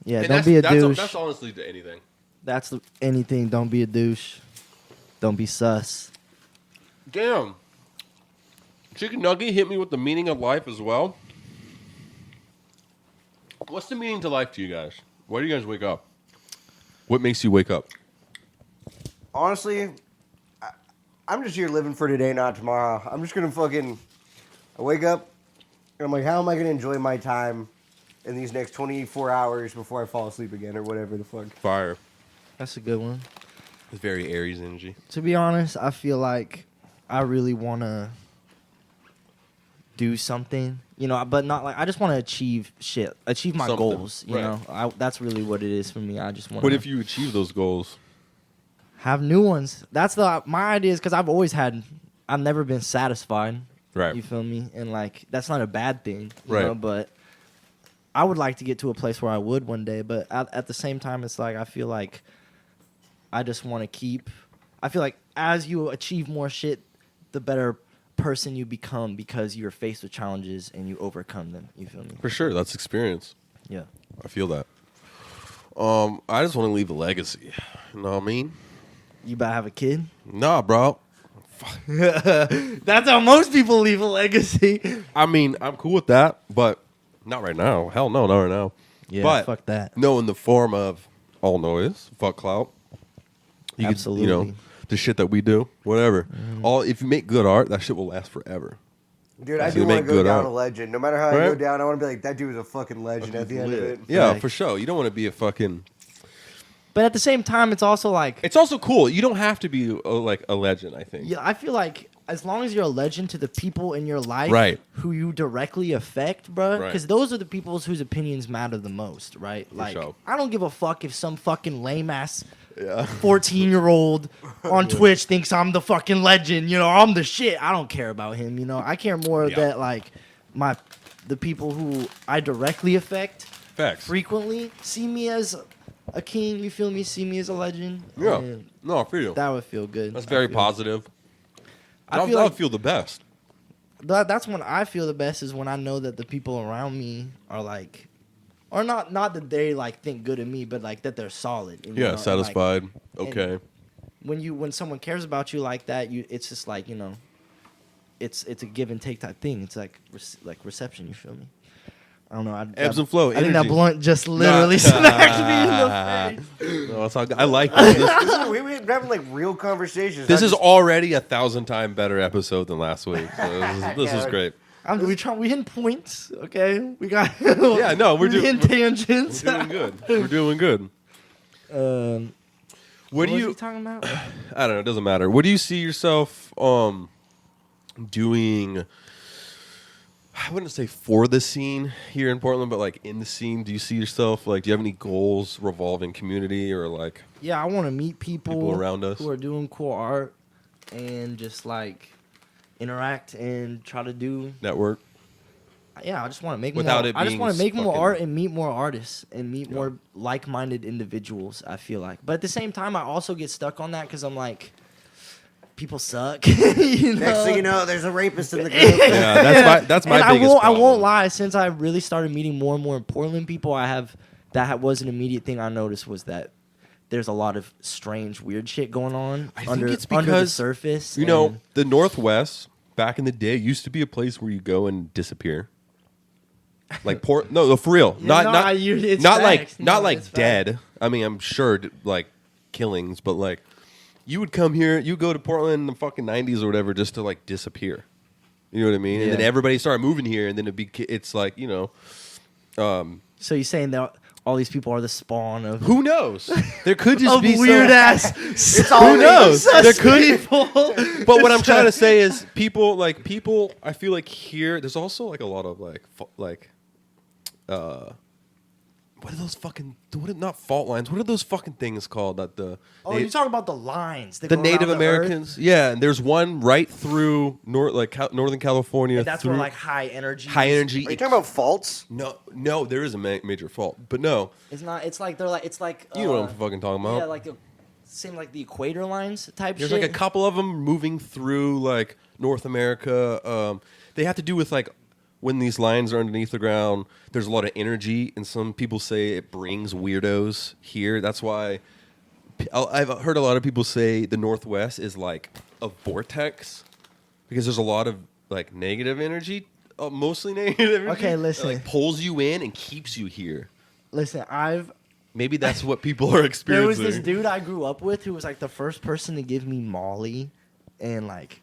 Yeah, And don't be a that's douche. That's honestly to anything. That's anything. Don't be a douche. Don't be sus. Damn. Chicken Nugget hit me with the meaning of life as well. What's the meaning to life to you guys? Why do you guys wake up? What makes you wake up? Honestly, I'm just here living for today, not tomorrow. I'm just gonna I wake up and I'm like, how am I gonna enjoy my time in these next 24 hours before I fall asleep again or whatever the fuck. Fire. That's a good one. It's very Aries energy. To be honest, I feel like I really want to do something, but not like I just want to achieve my Something, goals. right. That's really what it is for me. I just want. What if you achieve those goals? have new ones? That's my idea is because I've never been satisfied. Right. You feel me? And like that's not a bad thing, you Right. know, but I would like to get to a place where I would one day, but at the same time it's like I feel like I just want to I feel like as you achieve more shit, the better person you become because you're faced with challenges and you overcome them. You feel me? For sure, that's experience. Yeah. I feel that. I just want to leave a legacy. You know what I mean? You about to have a kid? Nah, bro. That's how most people leave a legacy. I mean, I'm cool with that, but not right now. Hell no, not right now. Yeah, but fuck that. No, in the form of all noise, fuck clout. You could, Absolutely. the shit that we do, whatever. If you make good art, that shit will last forever. Dude, I So do you want to make go good down art. a legend. No matter how I go Right? down, I want to be like, that dude was a fucking legend at the end of it. Yeah, Facts. for sure. You don't want to be a fucking. But at the same time, it's also like It's also cool. You don't have to be like a legend. I think. yeah, I feel like as long as you're a legend to the people in your life Right. who you directly affect, bro, Right. because those are the people whose opinions matter the most, right? Like, sure. I don't give a fuck if some fucking lame ass Yeah. 14-year-old on Twitch thinks I'm the fucking legend, I'm the shit. I don't care about him, I care more Yeah. that like the people who I directly affect Facts. frequently see me as a king, you feel me? See me as a legend. Yeah. And No, I feel you. that would feel good. That's very I feel. positive. I That feel would like feel the best. that's when I feel the best is when I know that the people around me are like, or not that they like think good of me, but like that they're solid. And, Yeah, and, like, satisfied. Okay. when someone cares about you like that, it's just like it's a give and take type thing. It's like reception. You feel me? I don't know. Ebbs and flow. I think that energy. blunt just literally smacked me in the face. No, it's all good. I like this. We're having like real conversations. This not is just- already 1,000 times better episode than last week. So this is great. We hitting points, okay? We got Yeah, no, we're hitting tangents. We're doing good. We're doing good. What do was you? he talking about? I don't know. It doesn't matter. What do you see yourself doing? I wouldn't say for the scene here in Portland, but like in the scene. Do you see yourself like? Do you have any goals revolving community or like? Yeah, I want to meet people around us who are doing cool art and just like interact and try to do. Network. Yeah, I just want to make Without more. it I just being want to make more fucking- art and meet more artists and meet more like-minded individuals. I feel like, but at the same time, I also get stuck on that because I'm like, people suck. You know? Next thing you know, there's a rapist in the group. Yeah, that's my And biggest I problem. won't lie. Since I really started meeting more and more Portland people, was an immediate thing I noticed was that there's a lot of strange, weird shit going on I think under it's the because, surface. You know, and- the Northwest back in the day used to be a place where you go and disappear. Like no, for real. Yeah, it's facts. Not No, like it's dead. facts. I mean, I'm sure like killings, but like you would come here, you go to Portland in the fucking 90s or whatever just to like disappear. You know what I mean? And then Yeah. everybody started moving here, and then it's like, you know, So you're saying that all these people are the spawn of who knows? There could just be weird some, ass. Who knows? There could. people. But what I'm trying to say is, people. I feel like here, there's also like a lot of what are those fucking? Not fault lines. What are those fucking things called? That the Oh, you're talking about the lines. that the go around Native the Earth? Americans. Yeah, and there's one right through Northern California. And that's through where like high energy. high energy. Are you talking about faults? No, there is a major fault, but no, It's not. It's like they're like. It's like. you know what I'm fucking talking about. Yeah, like the same like the equator lines type There's shit. like a couple of them moving through like North America. They have to do with like when these lines are underneath the ground. There's a lot of energy, and some people say it brings weirdos here. That's why I've heard a lot of people say the Northwest is like a vortex because there's a lot of like negative energy, mostly negative energy. Okay, listen. That, like pulls you in and keeps you here. Listen, Maybe that's what people are experiencing. there was this dude I grew up with who was like the first person to give me Molly, and like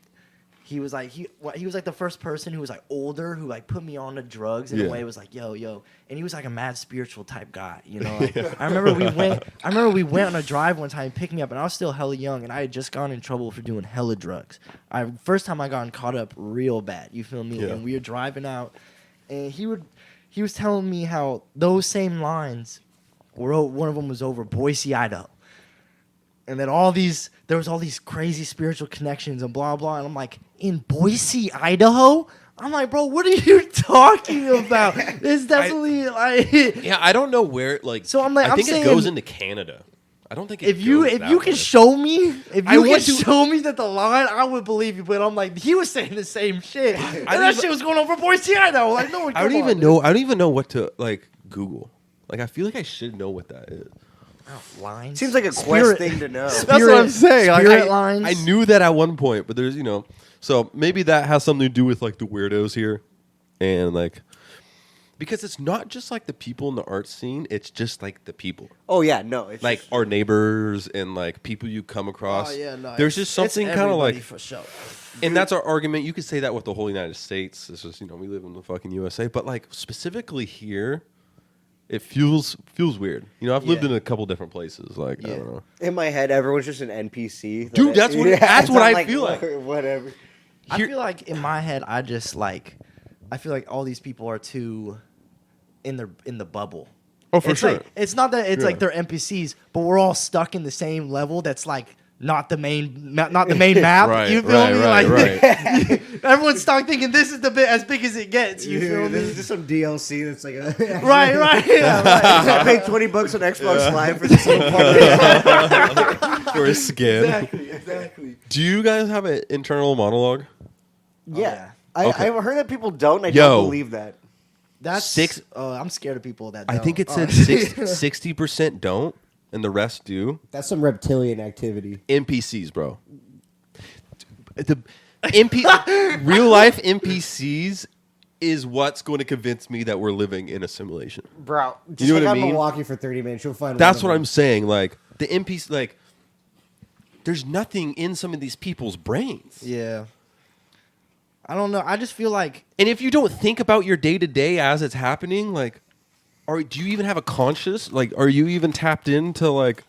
he was like the first person who was like older who like put me on to drugs in Yeah. a way. Was like yo, and he was like a mad spiritual type guy, you know. Like, I remember we went on a drive one time, and picked me up, and I was still hella young, and I had just gotten in trouble for doing hella drugs. First time I got caught up real bad, you feel me? Yeah. And we were driving out, and he was telling me how those same lines. One of them was over Boise, Idaho. And then there was all these crazy spiritual connections and blah, blah. And I'm like, in Boise, Idaho? I'm like, bro, what are you talking about? It's definitely like... Yeah, I don't know where. Like, So I'm like, I I'm think saying- it goes into Canada. I don't think it If you goes that can way. show me, if I you can want to- show me that the line, I would believe you. But I'm like, he was saying the same shit. And that shit was going on for Boise, Idaho. Like, no, I don't even know. I don't even know what to like Google. Like, I feel like I should know what that is. Lines. Seems like a quest Spirit- thing to know. Spirit- That's what I'm saying. Like, Spirit I lines. knew that at one point, but there's so maybe that has something to do with like the weirdos here, and like because it's not just like the people in the art scene; it's just like the people, Oh yeah, no. It's like just- our neighbors and like people you come across. Oh, yeah, no. There's just something kind of everybody like, for sure. and that's our argument. You could say that with the whole United States. It's just we live in the fucking USA, but like specifically here. It feels weird. I've lived Yeah. in a couple different places. Like I Yeah. don't know. in my head, everyone's just an NPC. Dude, that's what- that's what I feel like. Whatever. I feel like in my head, I feel like all these people are too in the bubble. Oh, for It's sure. like, it's not that it's Yeah. like they're NPCs, but we're all stuck in the same level. That's like not the main map. Right, You feel me? right, Like right. everyone's stuck thinking this is the bit as big as it gets. You feel This me? is just some DLC that's like a Right. Yeah, right. I paid $20 on Xbox Live for this little part. For a skin. Exactly. Do you guys have an internal monologue? Yeah. Okay. I've heard that people don't. I Yo. don't believe that. That's I'm scared of people that. I Don't. think it said Oh. 60% don't, and the rest do. That's some reptilian activity. NPCs, bro. The real life NPCs is what's going to convince me that we're living in a simulation. Bro, just You know hang what I out in mean? Milwaukee for 30 minutes. You'll find. That's one what of I'm saying. Like the NPC, like there's nothing in some of these people's brains. Yeah. I don't know. I just feel like And if you don't think about your day to day as it's happening, like, do you even have a conscious? Like, are you even tapped into like,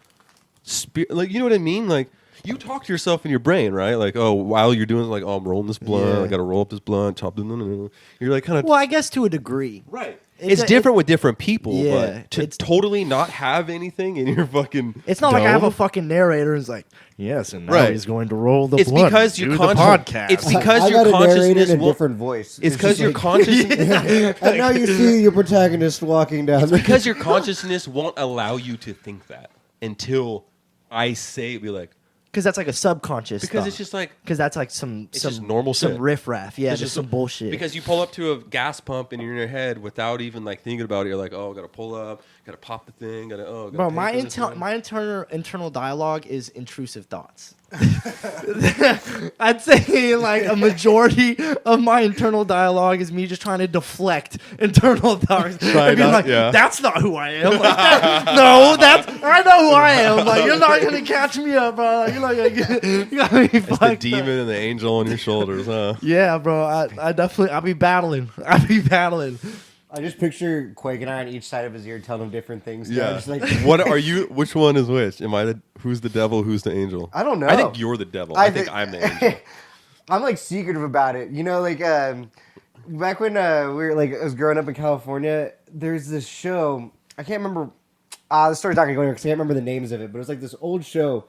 like, you know what I mean? Like, you talk to yourself in your brain, right? Like, oh, while you're doing, like, oh, I'm rolling this blunt. Yeah. I got to roll up this blunt. Chop. You're like kind of well, I guess to a degree. right. It's It's different with different people, Yeah, but to it's- totally not have anything in your fucking It's not like I have a dome, fucking narrator who's like, yes, and now Right. he's going to roll the It's blunt. because do your the podcast. It's them. because I your got a narrator consciousness in a won't. different voice. It's because just your like- consciousness. And now you see your protagonist walking down. It's because your consciousness won't allow you to think that until I say, be like, Because that's like a subconscious. because it's just like because that's like some It's some just normal some shit. riffraff. Yeah, it's just some bullshit. Because you pull up to a gas pump and you're in your head without even like thinking about it. You're like, oh, gotta pull up, gotta pop the thing, gotta gotta Bro, pay my for this thing. my internal dialogue is intrusive thoughts. I'd say like a majority of my internal dialogue is me just trying to deflect internal thoughts. And being like, that's not who I am. Like, no, I know who I am. Like, you're not gonna catch me up, bro. Like, you're not gonna get, you gotta be It's the fucked demon up. and the angel on your shoulders, huh? Yeah, bro. I definitely I'll be battling. I just picture Quake and I on each side of his ear telling him different things. Yeah. Just like, What are you? Which one is which? Am I the? Who's the devil? Who's the angel? I don't know. I think you're the devil. I think I'm the angel. I'm like secretive about it. You know, like back when we were like I was growing up in California, there's this show. I can't remember. The story's not gonna go anywhere because I can't remember the names of it. But it was like this old show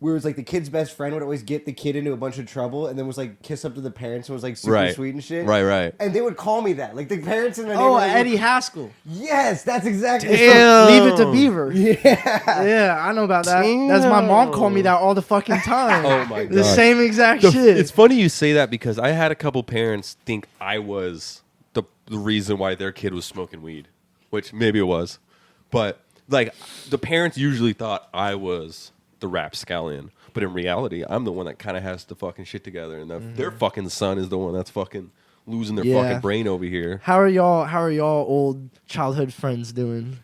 where it was like the kid's best friend would always get the kid into a bunch of trouble and then was like kiss up to the parents and was like super Right. sweet and shit. Right. And they would call me that. Like the parents in the Oh, neighborhood would- Eddie Haskell. Yes, that's exactly. Damn. Leave it to Beaver. Yeah. Yeah, I know about that. That's my mom called me that all the fucking time. Oh my The God. same exact shit. It's funny you say that because I had a couple parents think I was the reason why their kid was smoking weed, which maybe it was, but like the parents usually thought I was the rapscallion, but in reality, I'm the one that kind of has the fucking shit together, and their fucking son is the one that's fucking losing their Yeah. fucking brain over here. How are y'all old childhood friends doing?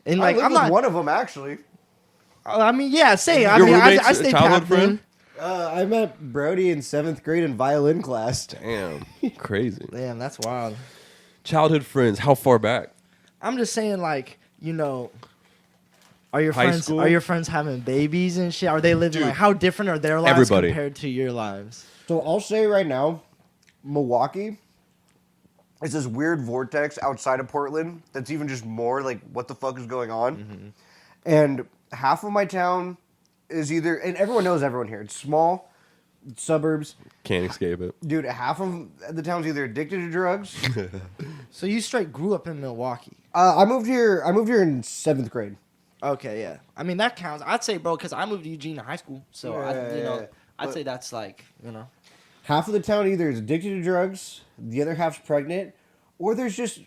And like I lived I'm with not one of them actually. I mean, yeah, say I Your mean I roommate's stay childhood tapped friend? in. I met Brody in 7th grade in violin class. Damn, crazy. Damn, that's wild. Childhood friends, how far back? I'm just saying, like, you know, are your High friends school? are your friends having babies and shit? Are they living Dude, like how different are their lives everybody. compared to your lives? So I'll say right now, Milwaukee is this weird vortex outside of Portland that's even just more like what the fuck is going on. And half of my town is either, and everyone knows everyone here. It's small, it's suburbs. Can't escape it. Dude, half of the town's either addicted to drugs. So you straight grew up in Milwaukee. I moved here in 7th grade. Okay, yeah. I mean that counts. I'd say, bro, because I moved to Eugene in high school, so Yeah. I'd But- say that's like, you know. Half of the town either is addicted to drugs, the other half's pregnant, or there's just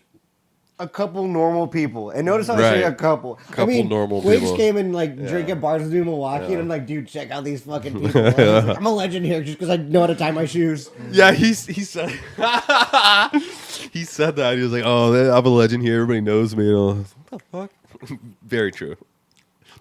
a couple normal people. And notice how I say Right. a couple. Couple normal Waves people. came and like drink at bars with me in Milwaukee, and I'm like, dude, check out these fucking people. And I was like, I'm a legend here just because I know how to tie my shoes. Yeah, he said he said that. He was like, "Oh, I'm a legend here. Everybody knows me." And I was like, what the fuck? Very true.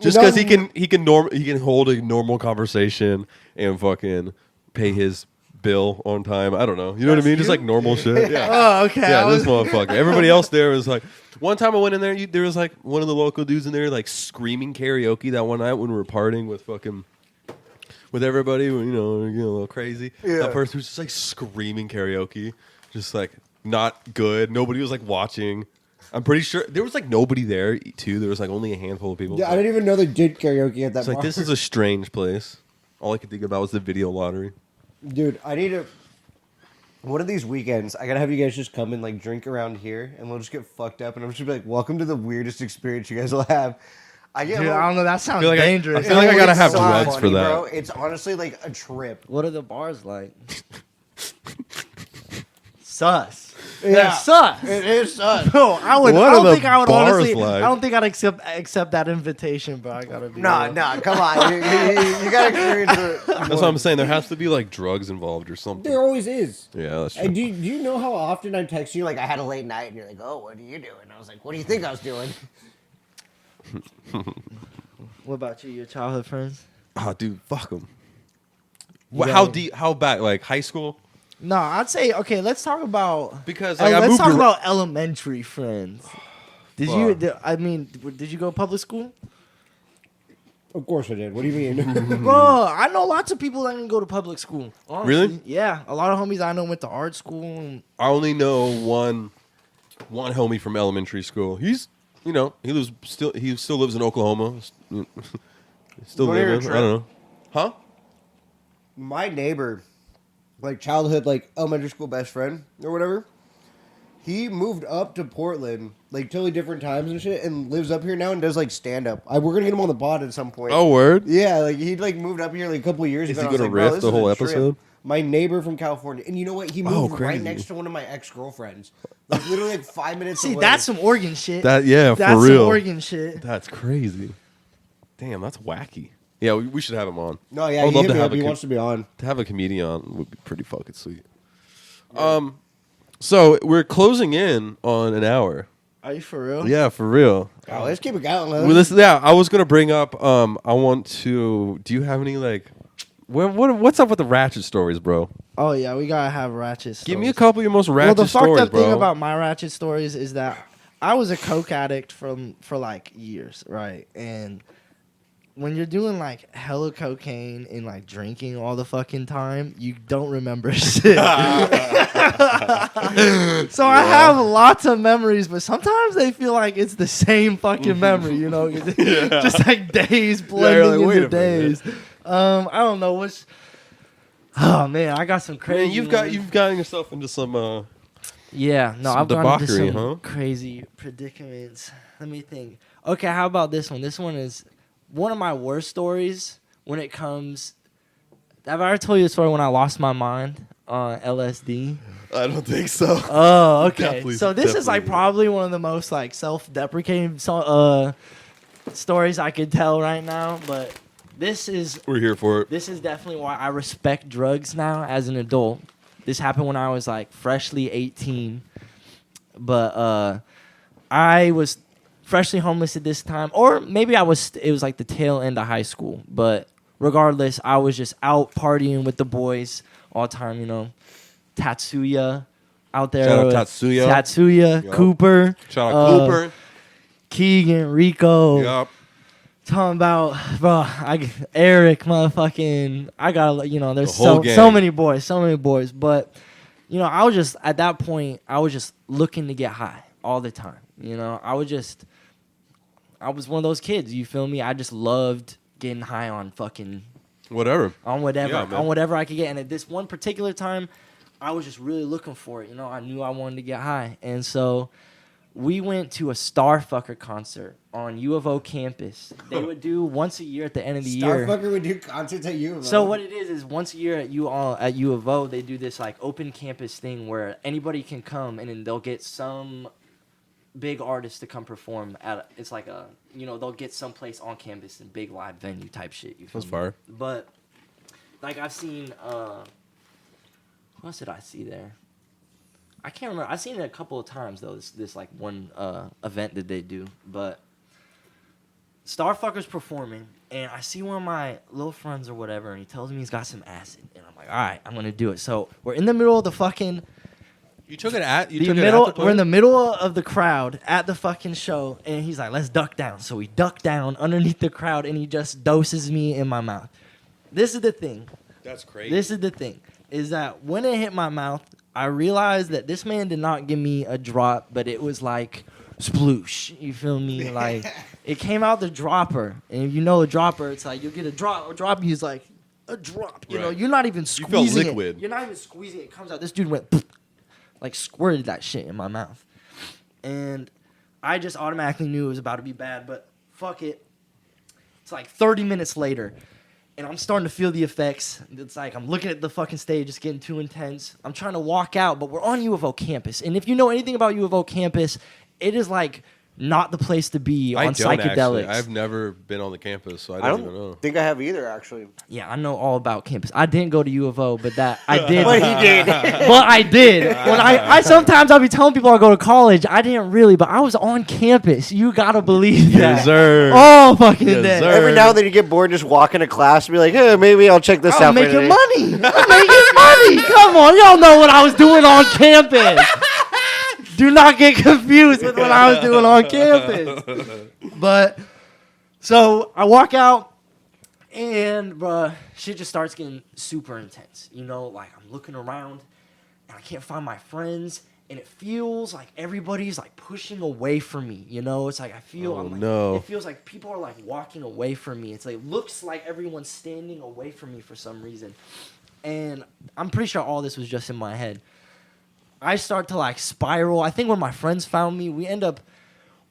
Just know- because he can hold a normal conversation and fucking pay his bill on time. I don't know. You know what I mean? Just like normal shit. Yeah. Oh, okay. Yeah, I this was- motherfucker. Everybody else there was like, one time I went in there, there was like one of the local dudes in there like screaming karaoke that one night when we were partying with everybody, you know, a little crazy. Yeah. That person was just like screaming karaoke, just like not good. Nobody was like watching. I'm pretty sure there was like nobody there too. There was like only a handful of people. Yeah, I didn't even know they did karaoke at that It's like bar. this is a strange place. All I could think about was the video lottery. Dude, I need to. One of these weekends, I gotta have you guys just come and like drink around here, and we'll just get fucked up, and I'm just gonna be like, "Welcome to the weirdest experience you guys will have." I get. Dude, I don't know. That sounds feel like dangerous. I feel like I gotta It's have so drugs for funny, that. Bro. It's honestly like a trip. What are the bars like? Sus. That sucks. It is sus. Bro, I What don't are think the I would bars honestly. like? I don't think I'd accept that invitation, bro. I gotta be. Nah, real. come on. You gotta experience it. That's what I'm saying. There has to be like drugs involved or something. There always is. Yeah, that's true. And do you know how often I text you like I had a late night and you're like, oh, what are you doing? I was like, what do you think I was doing? What about you? Your childhood friends? Oh, dude, fuck them. Yeah. How deep? How back? Like high school? No, I'd say okay. Let's talk about. Because like, I let's moved talk around. about elementary friends. Did Fuck. you? Did you go to public school? Of course I did. What do you mean? Bro, I know lots of people that didn't go to public school. Honestly. Really? Yeah, a lot of homies I know went to art school. And I only know one homie from elementary school. He's, he still lives in Oklahoma. Still Go on your living. I trip. don't know. Huh? My neighbor, like childhood, like elementary school best friend or whatever, he moved up to Portland, like totally different times and shit, and lives up here now and does like stand up. We're gonna get him on the pod at some point. Oh, word. Yeah, like he like moved up here like a couple of years Is ago. he and I was gonna like, bro, riff this the is whole a trip. episode? My neighbor from California, and you know what? He moved right crazy. next to one of my ex girlfriends, like literally like 5 minutes see, away. that's some Oregon shit. That's That's for real. some Oregon shit. That's crazy. Damn, that's wacky. Yeah, we should have him on. No, yeah, I would he love hit to me have up. He wants to be on. to have a comedian on would be pretty fucking sweet. So we're closing in on an hour. Are you for real? Yeah, for real. Oh, let's keep it going. Well, yeah, I was gonna bring up. I want to. Do you have any like? What's up with the ratchet stories, bro? Oh yeah, we gotta have ratchet stories. Give me a couple of your most ratchet Well, the fucked stories, up bro. thing about my ratchet stories is that I was a coke addict for like years, right? And when you're doing like hella cocaine and like drinking all the fucking time, you don't remember shit. So I have lots of memories, but sometimes they feel like it's the same fucking memory, you know? Just like days blending wait into a minute. days. I don't know what's. Oh man, I got some crazy. Man, you've gotten yourself into some. Yeah, no, Some I've gone into debauchery, some huh? crazy predicaments. Let me think. Okay, how about this one? This one is one of my worst stories when it comes. Have I ever told you the story when I lost my mind on LSD? I don't think so. Oh, okay. Definitely- So this is like definitely. probably one of the most like self-deprecating stories I could tell right now, but this is We're here for it. this is definitely why I respect drugs now as an adult. This happened when I was like freshly 18. But I was freshly homeless at this time. Or maybe it was like the tail end of high school. But regardless, I was just out partying with the boys all the time, you know. Tatsuya out there. Shout out with Tatsuya. Tatsuya, Yup. Cooper. Shout out Cooper. Keegan, Rico. Yup. Talking about, bro, Eric, motherfucking, I got, you know, there's The whole so gang. many boys. But, you know, I was just, at that point, I was just looking to get high all the time. You know, I was one of those kids, you feel me? I just loved getting high on fucking, Whatever. on whatever, Yeah, man. on whatever I could get. And at this one particular time, I was just really looking for it. You know, I knew I wanted to get high. And so we went to a Starfucker concert on U of O campus. They would do once a year at the end of the year. Starfucker would do concerts at you. So what it is once a year at U of O, they do this like open campus thing where anybody can come and then they'll get some big artist to come perform at. It's like a, you know, they'll get someplace on campus and big live venue type shit. You feel That's me? fire. But like I've seen, what else did I see there? I can't remember. I've seen it a couple of times though. This like one event that they do, but Starfucker's performing, and I see one of my little friends or whatever, and he tells me he's got some acid, and I'm like, all right, I'm gonna do it. So we're in the middle of the fucking You took it at we're in the middle of the crowd at the fucking show, and he's like, let's duck down. So we duck down underneath the crowd, and he just doses me in my mouth. This is the thing. That's crazy. This is the thing, is that when it hit my mouth, I realized that this man did not give me a drop, but it was like sploosh. You feel me? Like it came out the dropper, and if you know a dropper, it's like you'll get a drop. He's like a drop. You know, Right. you're not even felt squeezing liquid. it. You're not even squeezing it. It comes out. This dude went pfft, like squirted that shit in my mouth, and I just automatically knew it was about to be bad. But fuck it. It's like 30 minutes later. And I'm starting to feel the effects. It's like I'm looking at the fucking stage. It's getting too intense. I'm trying to walk out, but we're on U of O campus. And if you know anything about U of O campus, it is like not the place to be on psychedelics. Actually. I've never been on the campus, so I don't even know. think I have either, actually. Yeah, I know all about campus. I didn't go to U of O, but that I did. But he did. But I did. When I sometimes I'll be telling people I go to college. I didn't really, but I was on campus. You gotta believe that. Yes, sir. Oh, fucking Yes, day. sir. Every now and then you get bored just walking to class and be like, hey, maybe I'll check this out. I'm making money. I'm making money. Come on, y'all know what I was doing on campus. Do not get confused with what I was doing on campus. But so I walk out, and bruh, shit just starts getting super intense. You know, like I'm looking around, and I can't find my friends, and it feels like everybody's like pushing away from me. You know, it's like I feel. Oh, I'm like, no. It feels like people are like walking away from me. It's like looks like everyone's standing away from me for some reason, and I'm pretty sure all this was just in my head. I start to like spiral. I think when my friends found me, we end up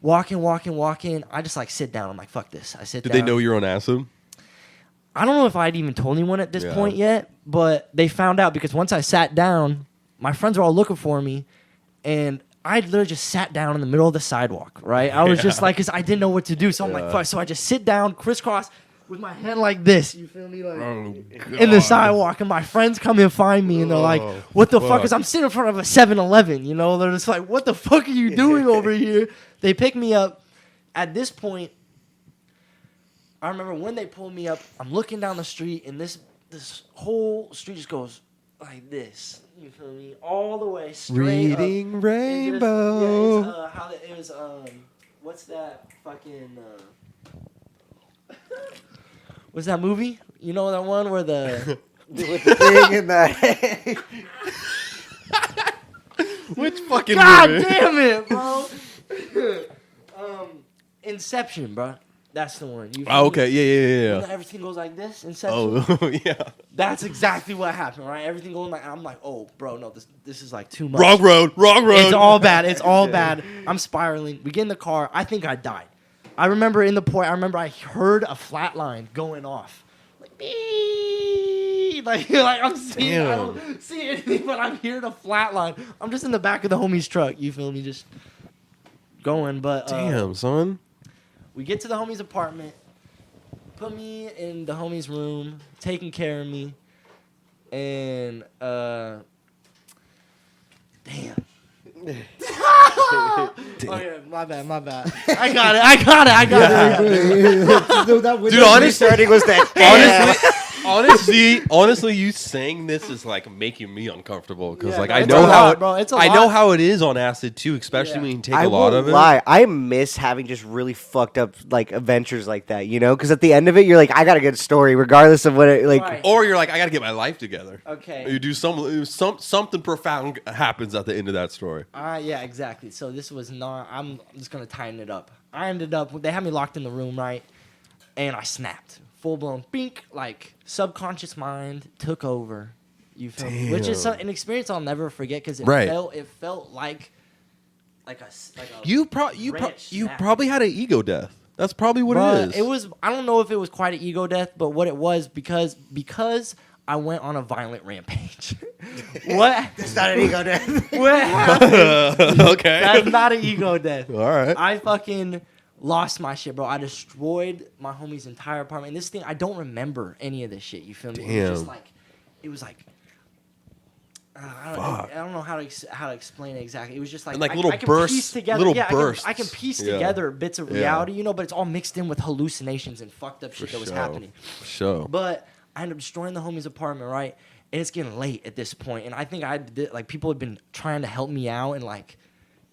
walking. I just like sit down. I'm like, fuck this. I sit Did down. they know you're on acid? I don't know if I'd even told anyone at this Yeah. point yet, but they found out because once I sat down, my friends were all looking for me, and I literally just sat down in the middle of the sidewalk, right? I was just like, because I didn't know what to do. So I'm like, fuck. So I just sit down, crisscross, with my head like this. You feel me? Like in the sidewalk, and my friends come and find me, and they're like, "What the fuck?" Because I'm sitting in front of a 7-Eleven, you know. They're just like, "What the fuck are you doing over here?" They pick me up. At this point, I remember when they pulled me up. I'm looking down the street, and this whole street just goes like this. You feel me? All the way straight Reading up. Rainbow. It was what's that fucking what's that movie? You know that one where the With the thing in that. Which fucking God movie? damn it, bro. Inception, bro. That's the one. You feel Oh, me? okay. Yeah. When everything goes like this, Inception. Oh, yeah. That's exactly what happened, right? Everything going like I'm like, oh, bro, no, this is like too much. Wrong road. It's all bad. It's all bad. I'm spiraling. We get in the car. I think I died. I remember in the point. I remember I heard a flat line going off, like beep. Like I'm seeing. I don't see anything, but I'm hearing a flat line. I'm just in the back of the homie's truck. You feel me? Just going. But Damn, son. we get to the homie's apartment. Put me in the homie's room, taking care of me, and damn. Oh yeah, my bad. I got it. Dude, honestly, Starting was that. honestly, you saying this is like making me uncomfortable because Yeah, like no, I it's know a how lot, bro. It's a I know lot. how it is on acid too, especially Yeah. when you take I a lot won't of it. lie. I miss having just really fucked up like adventures like that, you know? Because at the end of it, you're like, I got a good story, regardless of what it like. Right. Or you're like, I got to get my life together. Okay. Or you do something profound happens at the end of that story. Yeah, exactly. So this was not. I'm just gonna tighten it up. I ended up. They had me locked in the room, right? And I snapped. Full blown bink. Like subconscious mind took over. You feel me? Which is an experience I'll never forget because it felt like a You branch snapping. probably had an ego death. That's probably what Bruh, it is. It was. I don't know if it was quite an ego death, but what it was because I went on a violent rampage. What? It's not an ego death. What happened? Okay. That's not an ego death. All right. I fucking lost my shit, bro. I destroyed my homie's entire apartment. And this thing, I don't remember any of this shit. You feel me? It was just like, it was like, I don't know how to explain it exactly. It was just like, And like I little can bursts, piece together, little yeah, bursts. I can piece Yeah. together bits of reality, you know, but it's all mixed in with hallucinations and fucked up shit For that was sure. happening. For sure. But I ended up destroying the homie's apartment, right? And it's getting late at this point, and I think like people had been trying to help me out and like,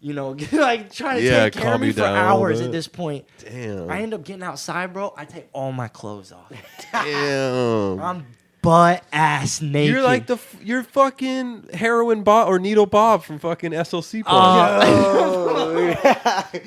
you know, like trying to take care calm of me you for down a little hours bit. at this point. Damn. I end up getting outside, bro. I take all my clothes off. Damn. I'm butt ass naked. You're like you're fucking heroin Bob or needle Bob from fucking SLC Punk.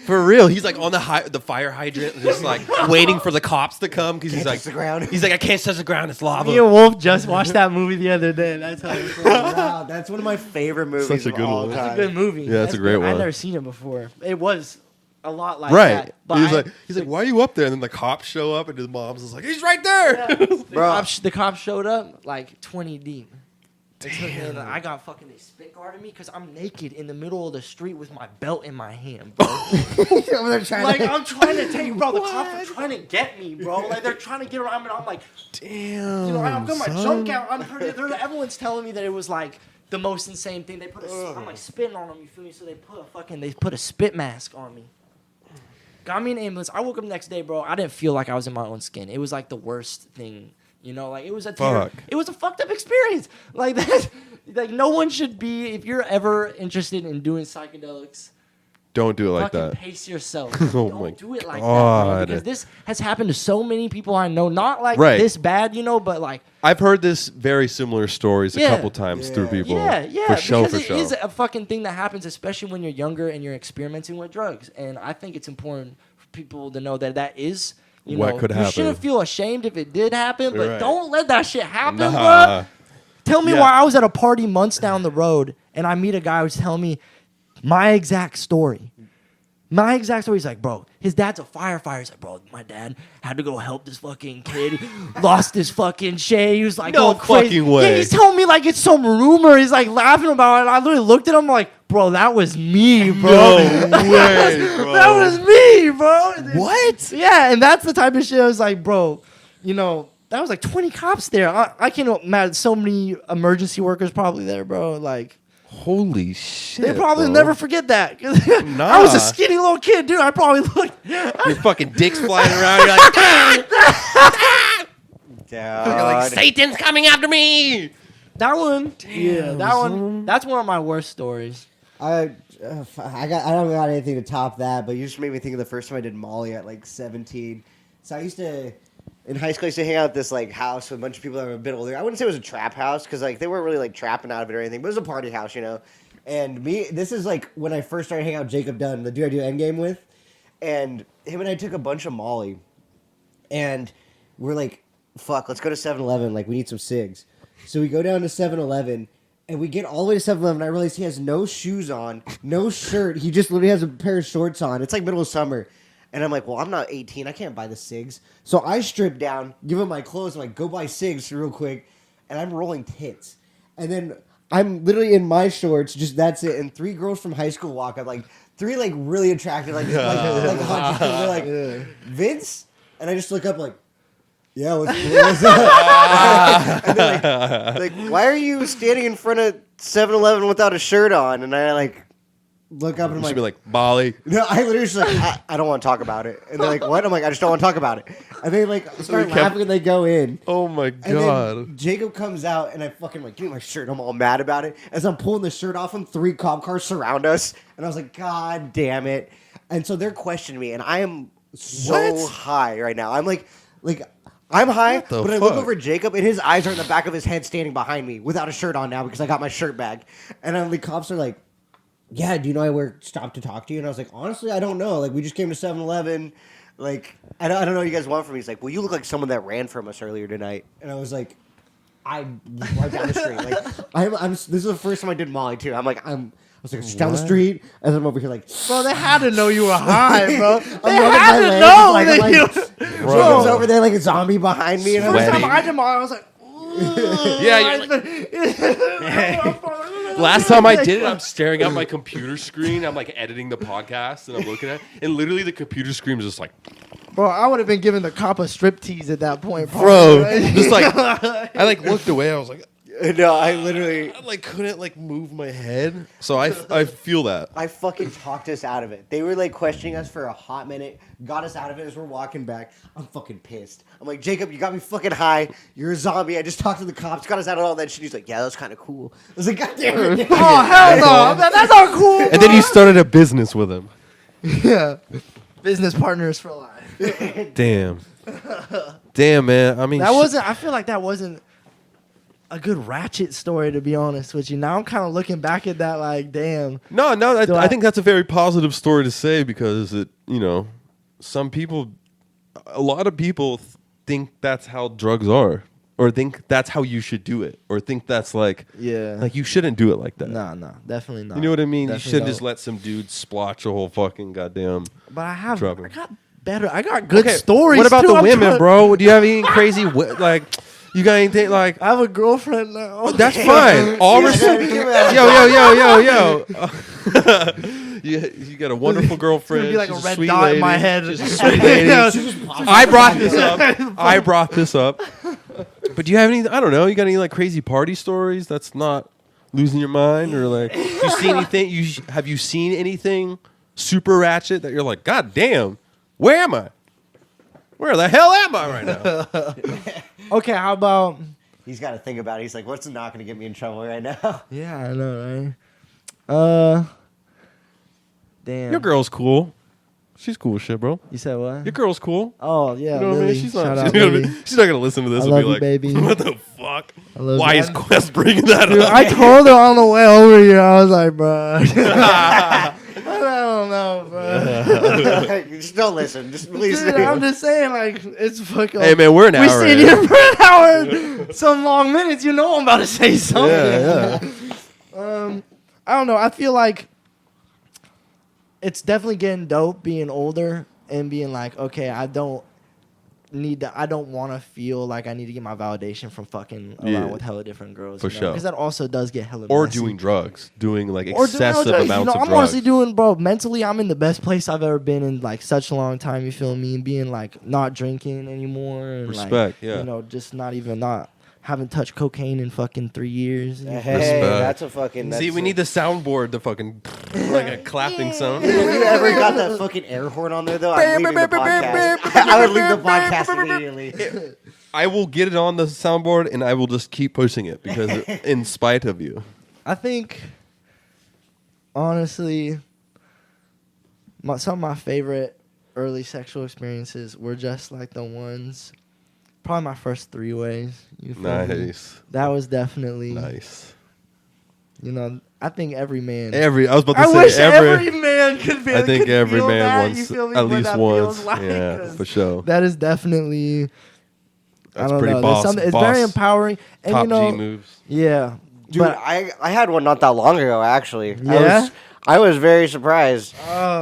For real, he's like on the fire hydrant, just like waiting for the cops to come because he's like the ground. He's like, I can't touch the ground, it's lava. Me and Wolf just watched that movie the other day. That's how it's Wow, that's one of my favorite movies Such a of good all one. time. a good movie. Yeah, it's a great good. I've one. never seen it before. It was a lot like Right. that. But He's like, why are you up there? And then the cops show up, and his mom's is like, he's right there. The cops showed up like 20 deep. And I got fucking, they spit guarded me because I'm naked in the middle of the street with my belt in my hand, bro. I'm trying to take, bro. The cops are trying to get me, bro. Like they're trying to get around me. And I'm like, damn. You know, I've got my junk out. Everyone's telling me that it was like the most insane thing. They put I'm like spitting on them. You feel me? So they put a spit mask on me. Got me an ambulance. I woke up the next day, bro. I didn't feel like I was in my own skin. It was like the worst thing. You know, like it was it was a fucked up experience. Like that, like no one should be. If you're ever interested in doing psychedelics, don't do it like that. Pace yourself. Oh don't my do it like God. that, bro, because this has happened to so many people I know. Not like this bad, you know, but like I've heard this very similar stories a couple times through people. Yeah, for show. It is a fucking thing that happens, especially when you're younger and you're experimenting with drugs. And I think it's important for people to know that is. You know, could happen. You shouldn't feel ashamed if it did happen, but don't let that shit happen, Nah. bro. Tell me why I was at a party months down the road and I meet a guy who's telling me my exact story. He's like, bro, his dad's a firefighter. He's like, bro, my dad had to go help this fucking kid. Lost his fucking shit. He was like, no going crazy. Fucking way. Yeah, he's telling me like it's some rumor. He's like laughing about it. And I literally looked at him like, bro, that was me, bro. No way, bro. That was me, bro. What? Yeah, and that's the type of shit I was like, bro, you know, that was like 20 cops there. I can't imagine so many emergency workers probably there, bro. Like, holy shit. they probably bro. never forget that. Nah. I was a skinny little kid, dude. I probably looked. Your fucking dick's flying around. You're like, Satan's coming after me. That one, Damn, that one. That's one of my worst stories. I don't got anything to top that, but you just made me think of the first time I did Molly at like 17. So I used to, in high school, I used to hang out at this like house with a bunch of people that were a bit older. I wouldn't say it was a trap house because like they weren't really like trapping out of it or anything, but it was a party house, you know. And this is like when I first started hanging out with Jacob Dunn, the dude I do Endgame with, and him and I took a bunch of Molly, and we're like, fuck, let's go to 7-Eleven. Like we need some cigs. So we go down to 7-Eleven. And we get all the way to 7-Eleven, and I realize he has no shoes on, no shirt. He just literally has a pair of shorts on. It's like middle of summer. And I'm like, well, I'm not 18. I can't buy the cigs. So I strip down, give him my clothes. I'm like, go buy cigs real quick. And I'm rolling tits. And then I'm literally in my shorts, just that's it. And 3 girls from high school walk up, like 3 like really attractive, like hot chicks. They're like, Vince? And I just look up like, yeah, what's up? And they're like, why are you standing in front of 7-Eleven without a shirt on? And I like look up and I'm like, be like, Molly. no, I literally just like, I don't want to talk about it. And they're like, what? I'm like, I just don't want to talk about it. And they like start laughing and they go in. Oh my And God. then Jacob comes out and I fucking like, give me my shirt. I'm all mad about it. As I'm pulling the shirt off him, 3 cop cars surround us. And I was like, God damn it. And so they're questioning me and I am so high right now. I'm like I'm high, but I look over at Jacob, and his eyes are in the back of his head standing behind me without a shirt on now because I got my shirt bag. And then the cops are like, yeah, do you know I stopped to talk to you? And I was like, honestly, I don't know. Like, we just came to 7-Eleven. Like, I don't know what you guys want from me. He's like, well, you look like someone that ran from us earlier tonight. And I was like, I'm right down the street. Like, this is the first time I did Molly, too. I was like, just down the street, and I'm over here like, bro, they had to know you were high, bro. They I'm had to know that you. Jacob's over there like a zombie behind me. And I was First like, time I did mine, I was like, Yeah, last time I did it, I'm staring at my computer screen. I'm like editing the podcast, and I'm looking at it, and literally the computer screen is just like, bro, I would have been giving the cop a striptease at that point, bro. Just like, I like looked away. I was like, no, I literally... I like couldn't like move my head. So I feel that. I fucking talked us out of it. They were like questioning us for a hot minute, got us out of it as we're walking back. I'm fucking pissed. I'm like, Jacob, you got me fucking high. You're a zombie. I just talked to the cops, got us out of all that shit. He's like, yeah, that was kind of cool. I was like, God damn it. Oh, hell no. That's not cool. And then you started a business with him. Yeah. Business partners for life. Damn. Damn, man. I mean, I feel like that wasn't a good ratchet story, to be honest with you. Now I'm kind of looking back at that like, damn. No, I think that's a very positive story to say because a lot of people think that's how drugs are. or think that's how you should do it, or think that's like you shouldn't do it like that. No, definitely not. You know what I mean? Definitely you shouldn't don't. just let some dude splotch a whole fucking goddamn. But I trouble. got better. I got good Okay, stories. What about too. the I'm women, trying- bro? Do you have any crazy like? You got anything like? I have a girlfriend now. That's fine. All respect. Yo. You got a wonderful girlfriend. It's gonna be like She's a red sweet dot lady. in my head. She's a sweet lady. I brought this up. But do you have any? I don't know. You got any like crazy party stories? That's not losing your mind, or like you see anything? Have you seen anything super ratchet that you're like, God damn, where am I? Where the hell am I right now? Okay, how about? He's got to think about it. He's like, what's not going to get me in trouble right now? Yeah, I know, right? Damn. Your girl's cool. She's cool as shit, bro. You said what? Your girl's cool. Oh yeah, You know what I Lily. mean? She's Shout not out, gonna Lily. she's not gonna listen to this I and love be you, like, baby. what the fuck? I love Why you. is Quest bringing that Dude, up? I told her on the way over here. I was like, bro. I don't know, bro. Just don't listen. Just please. Dude, I'm just saying, like, it's fucking. Hey man, we're an we hour sit in. here for an hour, some long minutes. You know I'm about to say something. Yeah. I don't know. I feel like it's definitely getting dope being older and being like, okay, I don't want to feel like I need to get my validation from fucking around Yeah. with hella different girls. For sure. Because that also does get hella Or messy. doing drugs, doing like Or doing excessive drugs. amounts of I'm drugs. honestly doing, bro. Mentally, I'm in the best place I've ever been in like such a long time. You feel me? And being like not drinking anymore and Respect, like, yeah. you know, just not haven't touched cocaine in fucking 3 years. Hey, Respect. that's a fucking. See, we need the soundboard to fucking like a clapping sound. Have you ever got that fucking air horn on there though? I'm leaving the podcast. I would leave the podcast immediately. I will get it on the soundboard and I will just keep pushing it because in spite of you. I think, honestly, some of my favorite early sexual experiences were just like the ones, probably my first 3 ways. You feel me? Nice. That was definitely, Nice. you know, I think every man. I was about to I say wish every man could be. I think could every feel man that, wants you feel me, at what least that once. feels like, Yeah, 'cause for sure. That is definitely. That's I don't pretty know. boss. There's something, it's boss very empowering, and top you know, G moves. yeah, Dude, but I had one not that long ago actually. Yeah? I was very surprised.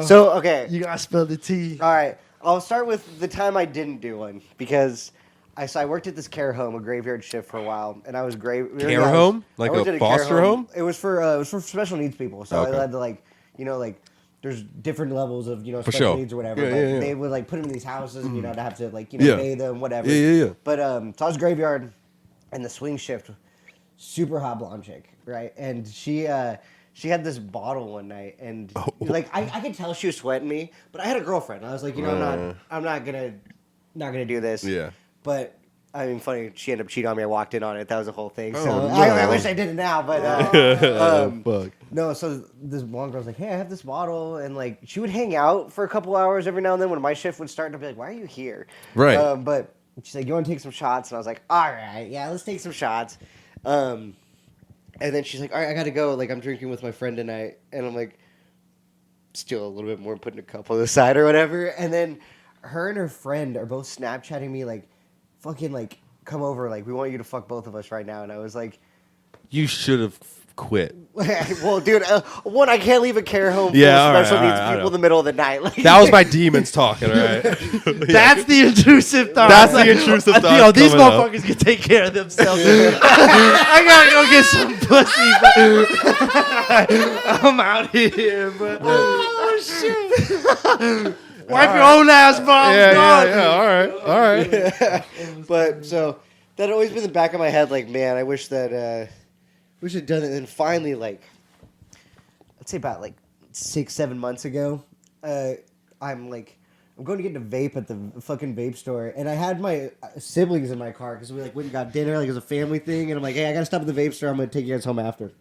So okay. you gotta spill the tea. All right. I'll start with the time I didn't do one because I worked at this care home, a graveyard shift for a while, and I was great. Care home? Like a foster home? It was for special needs people. So Okay. I had to like there's different levels of For special sure. needs or whatever. Yeah, but yeah. they would like put them in these houses, and to have to Yeah. bathe them, whatever. Yeah. But so I was graveyard, and the swing shift, super hot blonde chick, right? And she had this bottle one night, and like I could tell she was sweating me, but I had a girlfriend. I was like, I'm not gonna do this. Yeah. But I mean, funny, she ended up cheating on me. I walked in on it. That was the whole thing. So Oh, no. I wish I did it now, but Fuck. no. So this one girl's like, "Hey, I have this bottle," and like she would hang out for a couple hours every now and then when my shift would start. And I'd be like, "Why are you here?" Right. But she's like, "You want to take some shots?" And I was like, "All right, yeah, let's take some shots." And then she's like, "All right, I gotta go. Like, I'm drinking with my friend tonight," and I'm like, "Steal a little bit more, putting a cup on the side or whatever." And then her and her friend are both Snapchatting me like, "Fucking like, come over. Like, we want you to fuck both of us right now." And I was like, You should have quit. "Well, dude, one, I can't leave a care home full Yeah, all of right, special all needs right, I people know. in the middle of the night." Like, That was my demons talking, all right? That's the intrusive thought. That's the intrusive Yo, thought these coming up. motherfuckers can take care of themselves. I gotta go get some pussy. I'm out here, bro. Oh shit! Wipe your own ass, bro. Yeah. All right. But so that had always been in the back of my head. Like, man, I wish that we should have done it. And then finally, like, I'd say about like 6-7 months ago, I'm going to get a vape at the fucking vape store, and I had my siblings in my car because we like went and got dinner, like it was a family thing, and I'm like, "Hey, I gotta stop at the vape store. I'm gonna take you guys home after."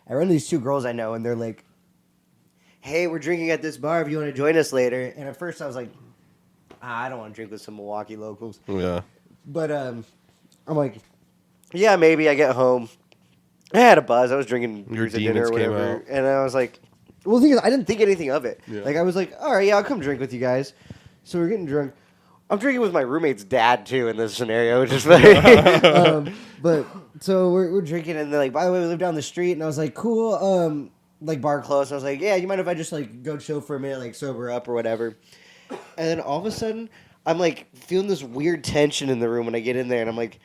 I run into these 2 girls I know, and they're like, "Hey, we're drinking at this bar. If you want to join us later." And at first, I was like, "I don't want to drink with some Milwaukee locals." Yeah. But I'm like, "Yeah, maybe." I get home, I had a buzz. I was drinking Your beers at dinner demons or came whatever, out. and I was like, well, the thing is, I didn't think anything of it. Yeah. Like, I was like, all right, yeah, I'll come drink with you guys. So we're getting drunk. I'm drinking with my roommate's dad too in this scenario, which is funny. But so we're drinking, and they're like, by the way, we live down the street, and I was like, cool. Like bar close. I was like, yeah, you mind if I just like go chill for a minute, like sober up or whatever. And then all of a sudden, I'm like feeling this weird tension in the room when I get in there, and I'm like,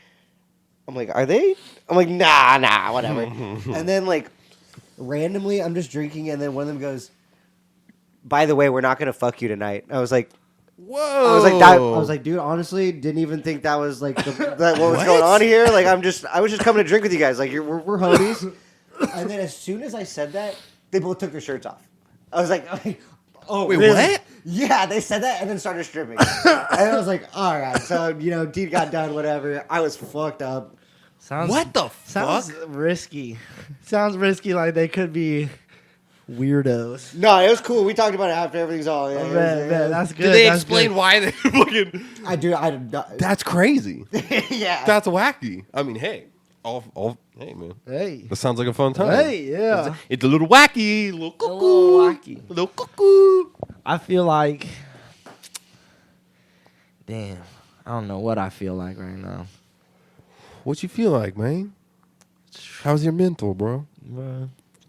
are they? I'm like, nah, whatever. And then like randomly, I'm just drinking, and then one of them goes, by the way, we're not gonna fuck you tonight. I was like, Whoa! I was like, dude, honestly, didn't even think that was like what was going on here. Like, I was just coming to drink with you guys. Like, we're homies. And then as soon as I said that, they both took their shirts off. I was like, oh, wait, really? what? Yeah, they said that and then started stripping. And I was like, all right. So, deed got done, whatever. I was fucked up. What the fuck? Sounds risky. Sounds risky, like they could be weirdos. No, it was cool. We talked about it after everything's all. Yeah, Man, that's good. Did they that's explain good. why they fucking... That's crazy. Yeah. That's wacky. I mean, hey. Hey, man. Hey. That sounds like a fun time. Hey, yeah. It's a little wacky. A little cuckoo. A little wacky. A little cuckoo. I feel like... Damn. I don't know what I feel like right now. What you feel like, man? How's your mental, bro?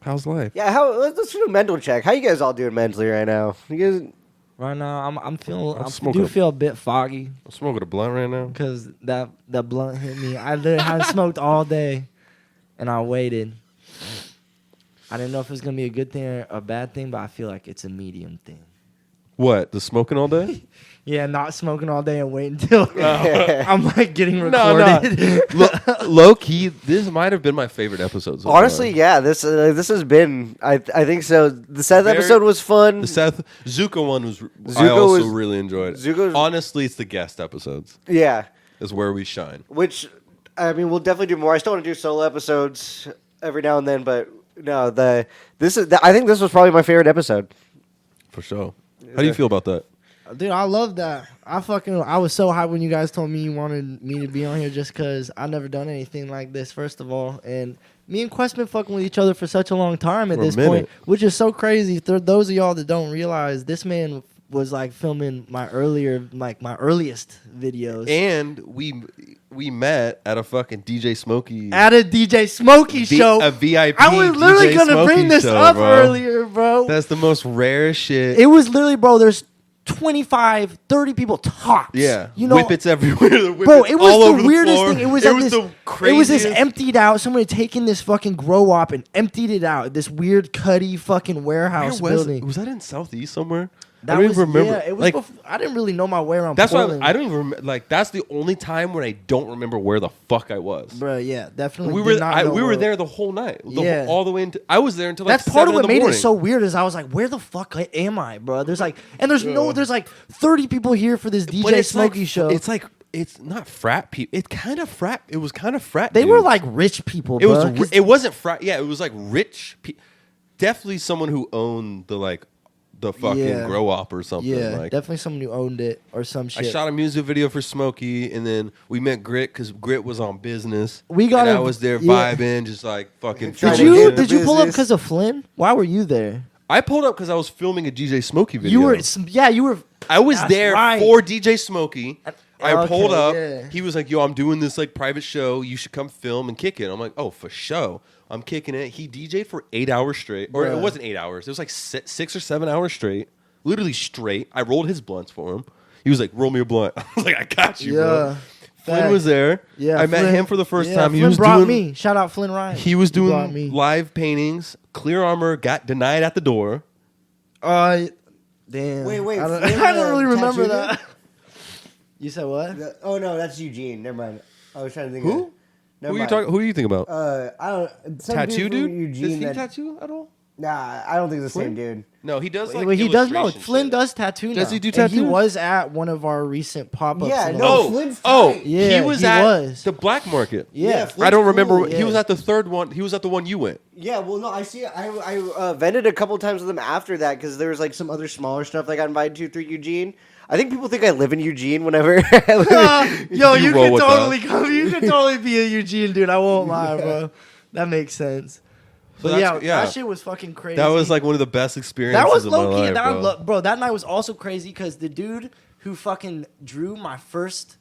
How's life? Yeah, let's do a mental check. How you guys all doing mentally right now? You guys... Right now, I'm feeling... I smoking do feel a bit foggy. I'm smoking a blunt right now. Because that blunt hit me. I literally hadn't smoked all day, and I waited. I didn't know if it was going to be a good thing or a bad thing, but I feel like it's a medium thing. What? The smoking all day? Yeah, not smoking all day and waiting until I'm like getting recorded. No. Low key, this might have been my favorite episode. So Honestly, far. yeah, this has been. I think so. The Seth episode was fun. The Seth Zuko one was. I Zuko also was- really enjoyed. Zuko's- Honestly, it's the guest episodes Yeah, is where we shine. which I mean, we'll definitely do more. I still want to do solo episodes every now and then, but no, I think this was probably my favorite episode. For sure. How do you feel about that? Dude, I love that. I was so hyped when you guys told me you wanted me to be on here just because I never done anything like this, first of all. And me and Quest been fucking with each other for such a long time at For a this minute. point, which is so crazy. For those of y'all that don't realize, this man was like filming my earliest videos. And we met at a fucking DJ Smokey. At a DJ Smokey show. A VIP. I was literally DJ going to Smokey bring this show, up bro. earlier, bro. That's the most rare shit. It was literally, bro, there's 25, 30 people tops. Yeah, you know, whippets everywhere. The bro, whippets it all was over the weirdest floor. thing. It was the this craziest. emptied out. Somebody taking this fucking grow up and emptied it out. This weird cuddy fucking warehouse Where was building. it? Was that in Southeast somewhere? That I don't was, even remember. Yeah, it was. Like, Before, I didn't really know my way around. that's why Portland. I don't even remember. Like, that's the only time when I don't remember where the fuck I was. Bro, yeah, definitely. We did were not know we were where- there the whole night. Yeah. All the way into. I was there until like That's part 7 of what in the made morning. it so weird. Is I was like, where the fuck am I, bro? There's like, and there's like 30 people here for this But DJ it's Smokey like, show. It's like it's not frat people. It kind of frat. It was kind of frat. They were dudes. like rich people. It was. Bro, 'cause- It wasn't frat. Yeah, it was like rich. Definitely someone who owned the fucking Yeah. grow up or something. yeah, like, definitely someone who owned it or some shit. I shot a music video for Smokey, and then we met Grit because Grit was on business. We got and a- I was there yeah. vibing, just like fucking. Trying Did to filming you get shit. the did you pull up business. because of Flynn? Why were you there? I pulled up because I was filming a DJ Smokey video. You were you were. I was That's there right. for DJ Smokey. I Okay, pulled up. yeah. He was like, "Yo, I'm doing this like private show. You should come film and kick it." I'm like, "Oh, for show." I'm kicking it. He DJ'd for 8 hours straight, or it Bruh. wasn't 8 hours. It was like 6 or 7 hours straight, literally straight. I rolled his blunts for him. He was like, "Roll me a blunt." I was like, "I got you, bro." Yeah. Flynn was there. Yeah, I met Flynn- him for the first yeah, time. He Flynn was brought doing me. Shout out Flynn Ryan. He was brought me. doing live paintings. Clear Armor got denied at the door. Damn. Wait, I don't, Flynn, I don't really remember tattoo that. You said what? Oh no, that's Eugene. Never mind. I was trying to think. Who? Of, never Who mind. Who do you think about? I don't. Some Tattoo dude? dude? From Eugene Does he that- tattoo at all? Nah, I don't think it's the same dude. No, he does like Well, he does know. illustration Flynn shit. does tattoo. Does now. he do And he tattoo? was at one of our recent pop-ups. Yeah, in no, Los- Oh, Flynn's oh, tight. Yeah, he was he at was. the black market. Yeah. Flynn's I don't remember. cool. He yeah. was at the third one. He was at the one you went. Yeah, well, no, I see. I vented a couple times with him after that because there was like some other smaller stuff I got invited to through Eugene. I think people think I live in Eugene whenever. Yo, You you roll could with totally that. come. You could totally be a Eugene dude. I won't lie, bro. That makes sense. So But yeah, that's- yeah. that shit was fucking crazy. That was like one of the best experiences that was of my low key. life, bro. Bro, that night was also crazy because the dude who fucking drew my first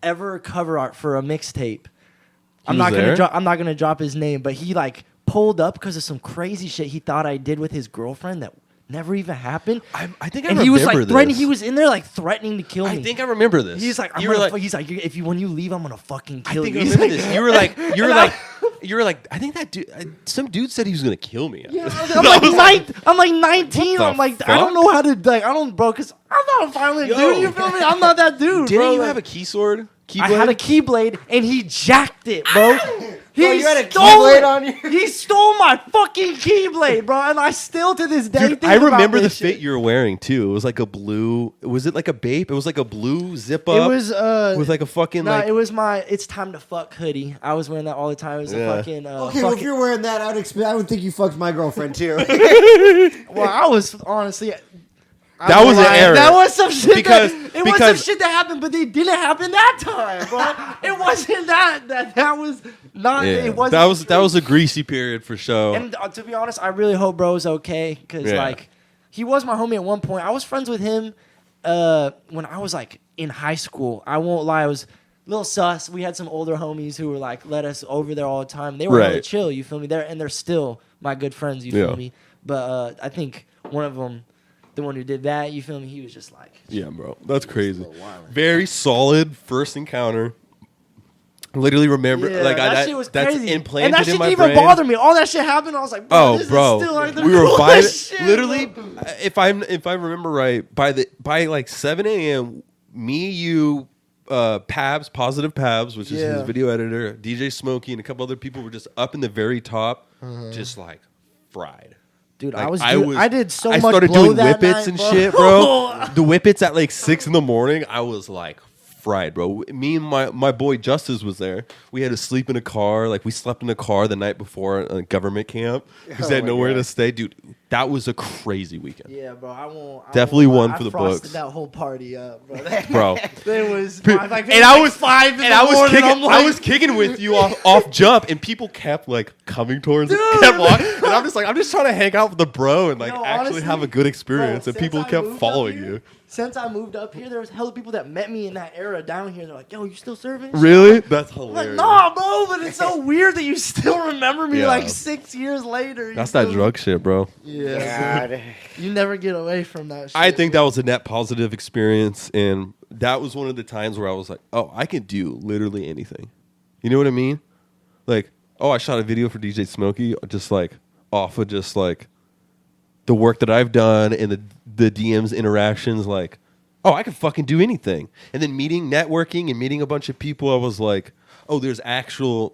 ever cover art for a mixtape. I'm not gonna drop his name, but he like pulled up because of some crazy shit he thought I did with his girlfriend that never even happened. I think I and remember he was like threatening. this. He was in there like threatening to kill me. I think I remember this. He's like, he's like, if you when you leave, I'm gonna fucking kill you. I remember this. You were like, I think that dude. Some dude said he was gonna kill me. Yeah, I'm like 19. I'm like, fuck? I don't know how to like. I don't, bro, because I'm not a violent dude. You feel me? I'm not that dude. Didn't bro. you Like, have a key sword? I had a keyblade and he jacked it, bro. You had a keyblade on you? He stole my fucking keyblade, bro, and I still to this day. Dude, think I about remember the this fit shit. you were wearing too. It was like a blue. Was it like a Bape? It was like a blue zip up. It was with like a fucking no, like. it was my "It's Time to Fuck" hoodie. I was wearing that all the time. It was a fucking. Okay, well, if you're wearing that, I would think you fucked my girlfriend too. Well, I was honestly. That was an error. That was some shit. Because was some shit that happened, but they didn't happen that time, bro. It wasn't that was not. Yeah, It wasn't. that was a greasy period for sure. And to be honest, I really hope bro's okay because like he was my homie at one point. I was friends with him when I was like in high school. I won't lie, I was a little sus. We had some older homies who were like let us over there all the time. They were really chill. You feel me? They're still my good friends. You feel me? But I think one of them. The one who did that, you feel me? He was just like... Yeah, bro. That's crazy. Very solid first encounter. Literally remember... Yeah, that shit was that's crazy. implanted and that shit in my didn't even brain. bother me. All that shit happened. I was like, bro, this is still like the we were coolest shit, literally, bro. if I remember right, by like 7 a.m., me, you, Pabs, Positive Pabs, which is his video editor, DJ Smokey, and a couple other people were just up in the very top, just like fried. Dude, Like, I did so much I started blow doing that whippets night, and bro. shit, bro. The whippets at like 6 in the morning, I was like fried, bro. Me and my boy Justice was there. We had to sleep in a car. Like we slept in a car the night before a government camp because they had nowhere to stay. Dude, that was a crazy weekend. Yeah, bro. I won't. Definitely won't lie. one for the I frosted books. that whole party up, bro. Bro. It was like, And I was 5 in the I was morning. kicking, I'm like, I was kicking with you off jump, and people kept like coming towards, kept walking, and I'm just trying to hang out with the bro and like No, actually honestly, have a good experience, bro, and people since I kept moved up following here- you. Since I moved up here, there was hella people that met me in that era down here. They're like, "Yo, you still serving?" Really? That's I'm like, hilarious. nah, bro, but it's so weird that you still remember me Yeah. like 6 years later. That's that drug shit, bro. Yeah, God. you never get away from that shit. I think that was a net positive experience, and that was one of the times where I was like, "Oh, I can do literally anything." You know what I mean? Like, oh, I shot a video for DJ Smokey, just like off of just like the work that I've done and the DMs interactions. Like, oh, I can fucking do anything. And then networking, and meeting a bunch of people, I was like, oh, there's actual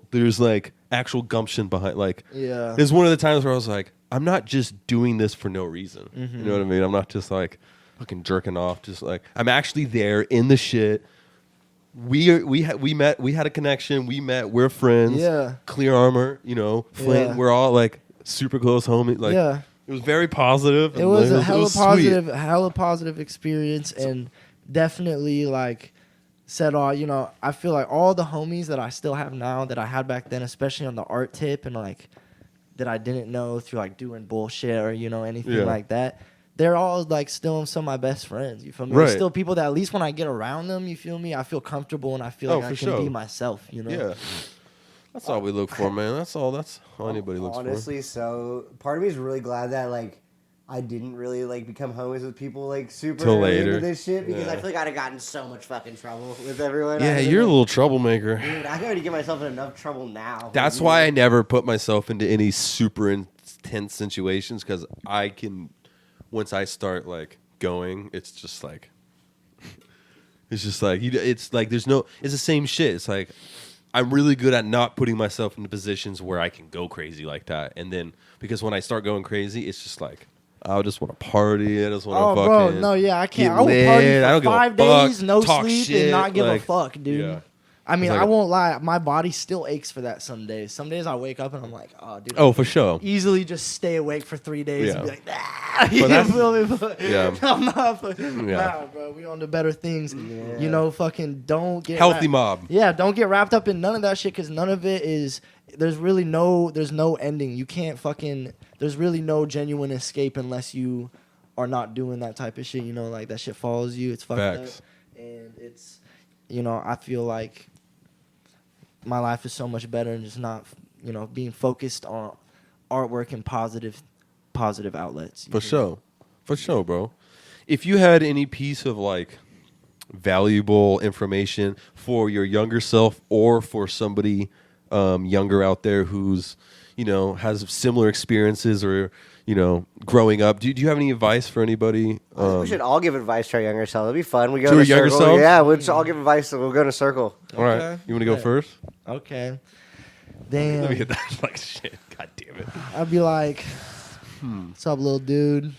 gumption behind. Like, Yeah. This is one of the times where I was like, I'm not just doing this for no reason. You know what I mean? I'm not just like fucking jerking off. Just like I'm actually there in the shit. We had a connection. We met. We're friends. Yeah. Clear Armor. You know, Flint. Yeah. We're all like super close homies. Like, Yeah. It was very positive. It was a hella sweet. positive experience, and definitely like said all. You know, I feel like all the homies that I still have now that I had back then, especially on the art tip, and like that I didn't know through like doing bullshit or anything like that. They're all like still some of my best friends. You feel me? Right. There's still people that at least when I get around them, you feel me? I feel comfortable and I feel like I can be myself. You know? Yeah. That's all we look for, man. That's all anybody looks for. Honestly, so part of me is really glad that like I didn't really like become homies with people like super Till early later. into this shit because Yeah. I feel like I'd have gotten so much fucking trouble with everyone. Yeah, I you're a like, little troublemaker. Dude, I can already get myself in enough trouble now. That's why I never put myself into any super intense situations, because I can, once I start like going, it's just like it's like there's no, it's the same shit. It's like I'm really good at not putting myself into positions where I can go crazy like that, and then because when I start going crazy, it's just like I just want to party. I just want to bro, fucking no, yeah, I can't. get I will party lit. I don't for give a 5 fuck, days, no talk sleep, shit, and not give like, a fuck, dude. yeah. I mean, It's I like- won't lie. My body still aches for that some days. Some days I wake up and I'm like, oh, dude. Oh, for sure. Easily just stay awake for 3 days and be Yeah. like, ah. You that's- feel me? But Yeah. I'm not fucking. Yeah. Nah, bro. We on to better things. You know, fucking don't get Healthy mob. Yeah, don't get wrapped up in none of that shit because none of it is. There's no ending. You can't fucking. There's really no genuine escape unless you are not doing that type of shit, you know, like that shit follows you. It's fucked Facts. up. And it's, you know, I feel like my life is so much better and just not, you know, being focused on artwork and positive outlets. For sure, bro. If you had any piece of like valuable information for your younger self or for somebody younger out there who's, you know, has similar experiences or, you know, growing up, do you have any advice for anybody? We should all give advice to our younger self. It'd be fun. We go To in our a younger circle. self? Yeah, we'll just all give advice. We'll go in a circle. All right. Okay. You want to go Yeah. first? Okay. Let me Damn. get that. Like, shit. God damn it. I'd be like, what's up, little dude?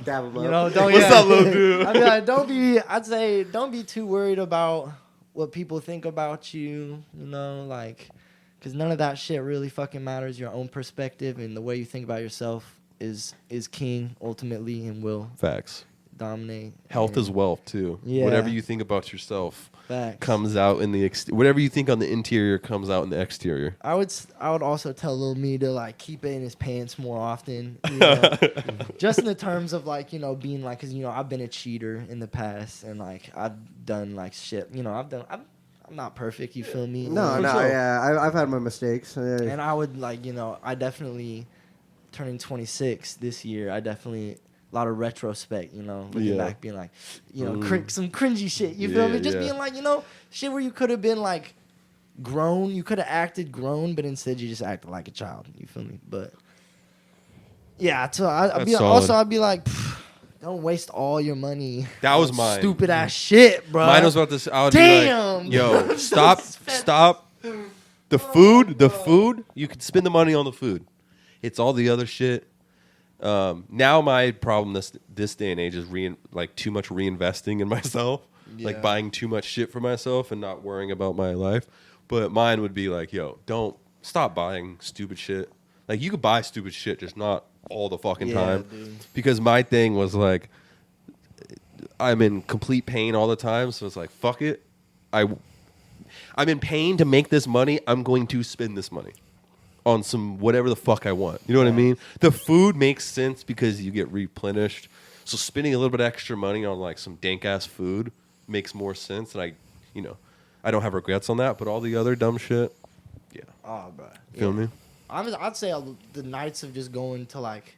Dab 'em up. You know, don't What's up, little dude? I'd be like, I'd say don't be too worried about what people think about you, you know, like, because none of that shit really fucking matters. Your own perspective and the way you think about yourself is king ultimately and will Facts. dominate. Health And is wealth too. Yeah. Whatever you think about yourself facts. comes out in the whatever you think on the interior comes out in the exterior. I would also tell little me to like keep it in his pants more often, you know? Just in the terms of like, you know, being like, cause you know I've been a cheater in the past and like I've done like shit, you know, I'm not perfect, you feel me? No, And- yeah, I've had my mistakes. And I would like, you know, I definitely turning 26 this year. I definitely a lot of retrospect, you know, looking Yeah. back, being like, you know, some cringy shit. You feel Yeah, me? Just yeah. being like, you know, shit where you could have been like grown. You could have acted grown, but instead you just acted like a child. You feel me? But yeah, so I'd be That's also solid. I'd be like, don't waste all your money. That was on mine. Stupid ass shit, bro. Mine was about this. I would Damn. be like, yo, stop. The food. You can spend the money on the food. It's all the other shit. Now my problem this day and age is too much reinvesting in myself, like buying too much shit for myself and not worrying about my life. But mine would be like, yo, don't stop buying stupid shit. Like you could buy stupid shit, just not all the fucking time. Dude. Because my thing was like, I'm in complete pain all the time, so it's like, fuck it. I'm in pain to make this money. I'm going to spend this money on some whatever the fuck I want. You know what I mean? The food makes sense because you get replenished. So spending a little bit extra money on like some dank ass food makes more sense. And I don't have regrets on that. But all the other dumb shit, yeah. Oh, bro. Feel me? I'd say the nights of just going to like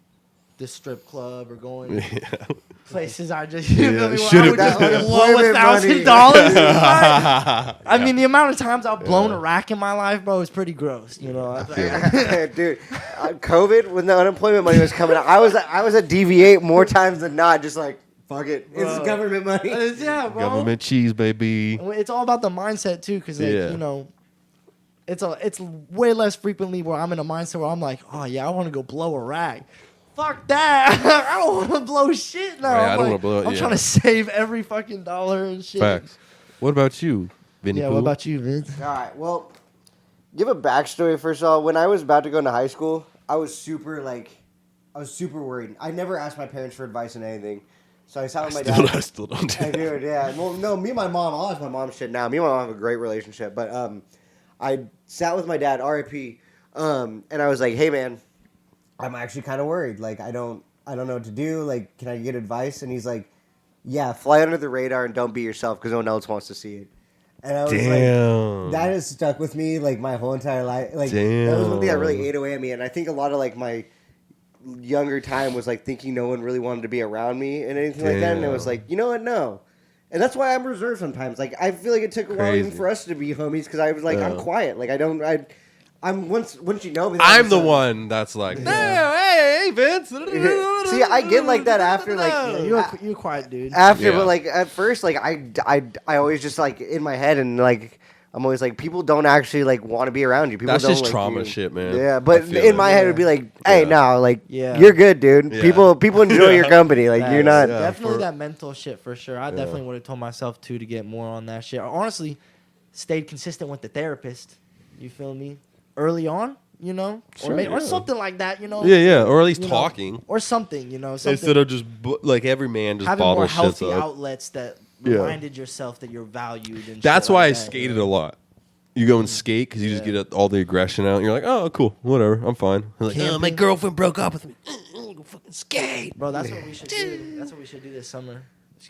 the strip club or going places I just you feel me, where I Should've would just been. blow Unemployment $1,000. I mean, the amount of times I've blown a rack in my life, bro, is pretty gross. You know, Dude, COVID when the unemployment money was coming out, I was at DV8 more times than not. Just like fuck it, it's Bro. government money. yeah, bro. Government cheese, baby. It's all about the mindset too, because like, Yeah. you know, it's way less frequently where I'm in a mindset where I'm like, oh yeah, I want to go blow a rack. Fuck that! I don't want to blow shit now. Right, I don't like, wanna blow it, I'm yeah. trying to save every fucking dollar and shit. Facts. What about you, Vinny? Yeah. Pooh? What about you, Vince? All right, well, give a backstory first of all. When I was about to go into high school, I was super worried. I never asked my parents for advice on anything, so I sat with my dad. I still don't do I do, yeah. Well, no, me and my mom, I'll ask my mom shit now. Me and my mom have a great relationship, but I sat with my dad, RIP, and I was like, hey, man, I'm actually kind of worried. Like, I don't know what to do. Like, can I get advice? And he's like, yeah, fly under the radar and don't be yourself because no one else wants to see it. And I was Damn. like, that has stuck with me like my whole entire life. Like, that was one thing that really ate away at me. And I think a lot of like my younger time was like thinking no one really wanted to be around me and anything like that. And it was like, you know what? No. And that's why I'm reserved sometimes. Like, I feel like it took a while even Crazy. for us to be homies because I was like, I'm quiet. Like, I'm once you know me. I'm the one that's like, hey, Vince. See, I get like that after like Yeah, you're a quiet dude. after, Yeah. but like at first, like I always just like in my head and like I'm always like people don't actually like want to be around you. People That's don't just like trauma you. shit, man. Yeah, I but feel in it. my head it'd be like, hey, Yeah. no, like Yeah. you're good, dude. Yeah. People enjoy your company. Like you're not. Yeah. Definitely for- that mental shit for sure. I definitely would have told myself too to get more on that shit. Honestly, stayed consistent with the therapist. You feel me? Early on, you know, Sure, or yeah. something like that, you know. Yeah, or at least You know, talking. or something, you know, something. Instead of just like every man just having more bottles shit healthy up. outlets that Yeah. reminded yourself that you're valued. And That's shit why like I that, skated you a know? lot. You go and skate because you just Yeah. get all the aggression out. And you're like, oh, cool, whatever, I'm fine. I'm like, Camping. my girlfriend broke up with me. go fucking skate. Bro, that's what we should do. That's what we should do this summer.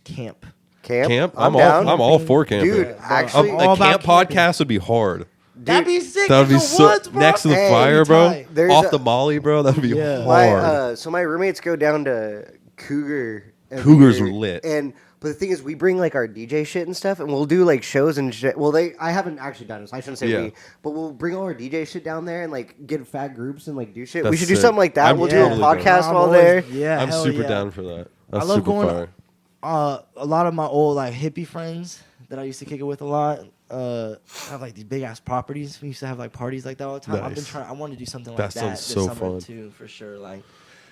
Camp. Camp? I'm down. all for camping. Dude, Yeah, bro, actually, I'm A all about camp camping. podcast would be hard. That'd be sick. That would in be the so woods, bro. next to the Hey, fire, bro. tight. There's Off a- the molly, bro. That'd be Yeah. hard. so my roommates go down to Cougar. every Cougars year, are lit. But the thing is, we bring like our DJ shit and stuff, and we'll do like shows and shit. Well, I haven't actually done this. I shouldn't say Yeah. we, but we'll bring all our DJ shit down there and like get fat groups and like do shit. we That's should do sick. something like that. I'm we'll totally do a down. podcast I'm while always- there. Yeah, I'm hell super yeah. down for that. That's I love super going. fire. A lot of my old like hippie friends that I used to kick it with a lot have like these big ass properties. We used to have like parties like that all the time. I've been Nice. trying. I want to do something like That that sounds this so summer fun. too, for sure. Like,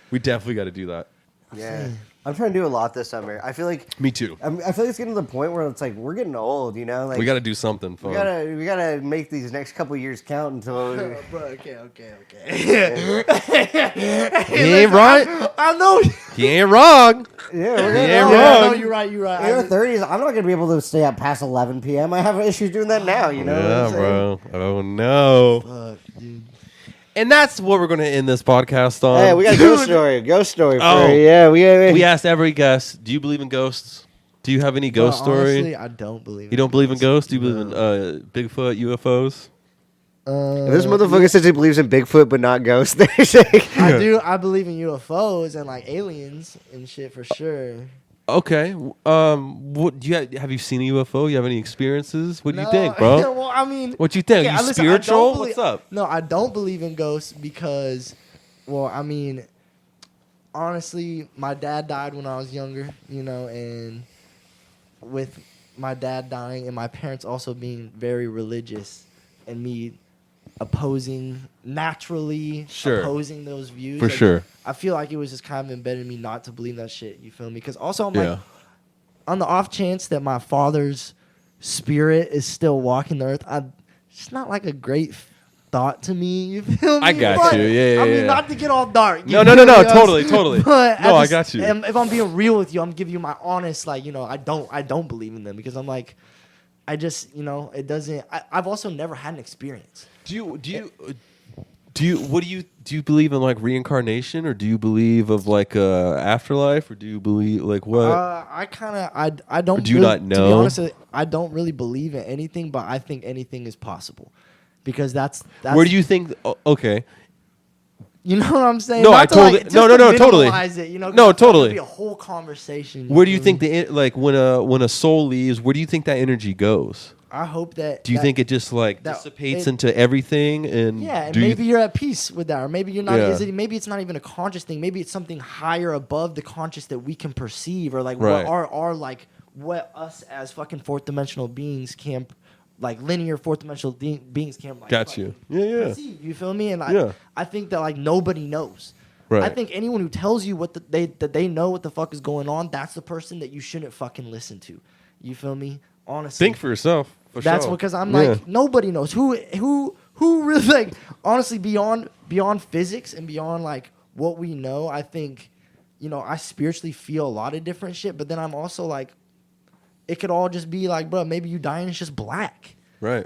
We definitely got to do that. Yeah, I'm trying to do a lot this summer. I feel like Me too. I feel like it's getting to the point where it's like we're getting old. You know, like We got to do something fun. we gotta make these next couple years count until. bro, okay. He ain't right. I know. He ain't wrong. Yeah, we're He gonna. ain't Yeah, wrong. no, you're right. You're right. In our 30s, I'm not gonna be able to stay up past 11 p.m. I have issues doing that now. You know. what Yeah, I'm saying? bro. Oh no. Fuck, dude. And that's what we're gonna end this podcast on. Hey, we got a ghost story. Ghost story. For Oh. you. Yeah, We asked every guest, do you believe in ghosts? Do you have any ghost Well, story? Honestly, I don't believe. You don't believe in ghosts? Do you believe in Bigfoot, UFOs? This motherfucker says he believes in Bigfoot but not ghosts. They're saying. I do. I believe in UFOs and like aliens and shit for sure. Okay. What do you have you seen a UFO? You have any experiences? What do you No, think, bro? well, I mean, What you think? okay, you listen, I don't spiritual? believe- What's up? No, I don't believe in ghosts because, well, I mean, honestly, my dad died when I was younger, you know, and with my dad dying and my parents also being very religious and me naturally Sure. opposing those views. For sure. I feel like it was just kind of embedded in me not to believe that shit, you feel me? Because also I'm Yeah. like, on the off chance that my father's spirit is still walking the earth, it's not like a great thought to me. You feel me? I got But, you. Yeah, I mean, yeah. not to get all dark. No, you no, feel no, me? no. Totally, totally. But No, I just- got you. If I'm being real with you, I'm giving you my honest, like, you know, I don't believe in them because I'm like, I just, you know, it doesn't. I've also never had an experience. Do you believe in like reincarnation, or do you believe of like afterlife, or do you believe like what? I don't. Or do you really, not To be know? honest, I don't really believe in anything, but I think anything is possible, because that's Where do you think? Okay, you know what I'm saying? No, Not I to, like, totally- just no, to no, no, totally. minimalize It, you know, 'cause No, I feel like totally. it'd be a whole conversation. where do you feel think me? like when a soul leaves? Where do you think that energy goes? I hope that. Do you that- think it just like that- dissipates it- into everything? And Yeah, and do you maybe you're at peace with that, or maybe you're not. Yeah. Maybe it's not even a conscious thing. Maybe it's something higher above the conscious that we can perceive, or like Right. what our like what us as fucking fourth dimensional beings can, like linear fourth dimensional beings can like. Got you. fucking Yeah, yeah. perceive, you feel me? And Yeah. I think that like nobody knows. Right. I think anyone who tells you that they know what the fuck is going on, that's the person that you shouldn't fucking listen to. You feel me? Honestly, Think for yourself. For that's sure. because I'm Yeah. like nobody knows who really like honestly beyond physics and beyond like what we know. I think, you know, I spiritually feel a lot of different shit, but then I'm also like, it could all just be like, bro, maybe you die and it's just black. Right.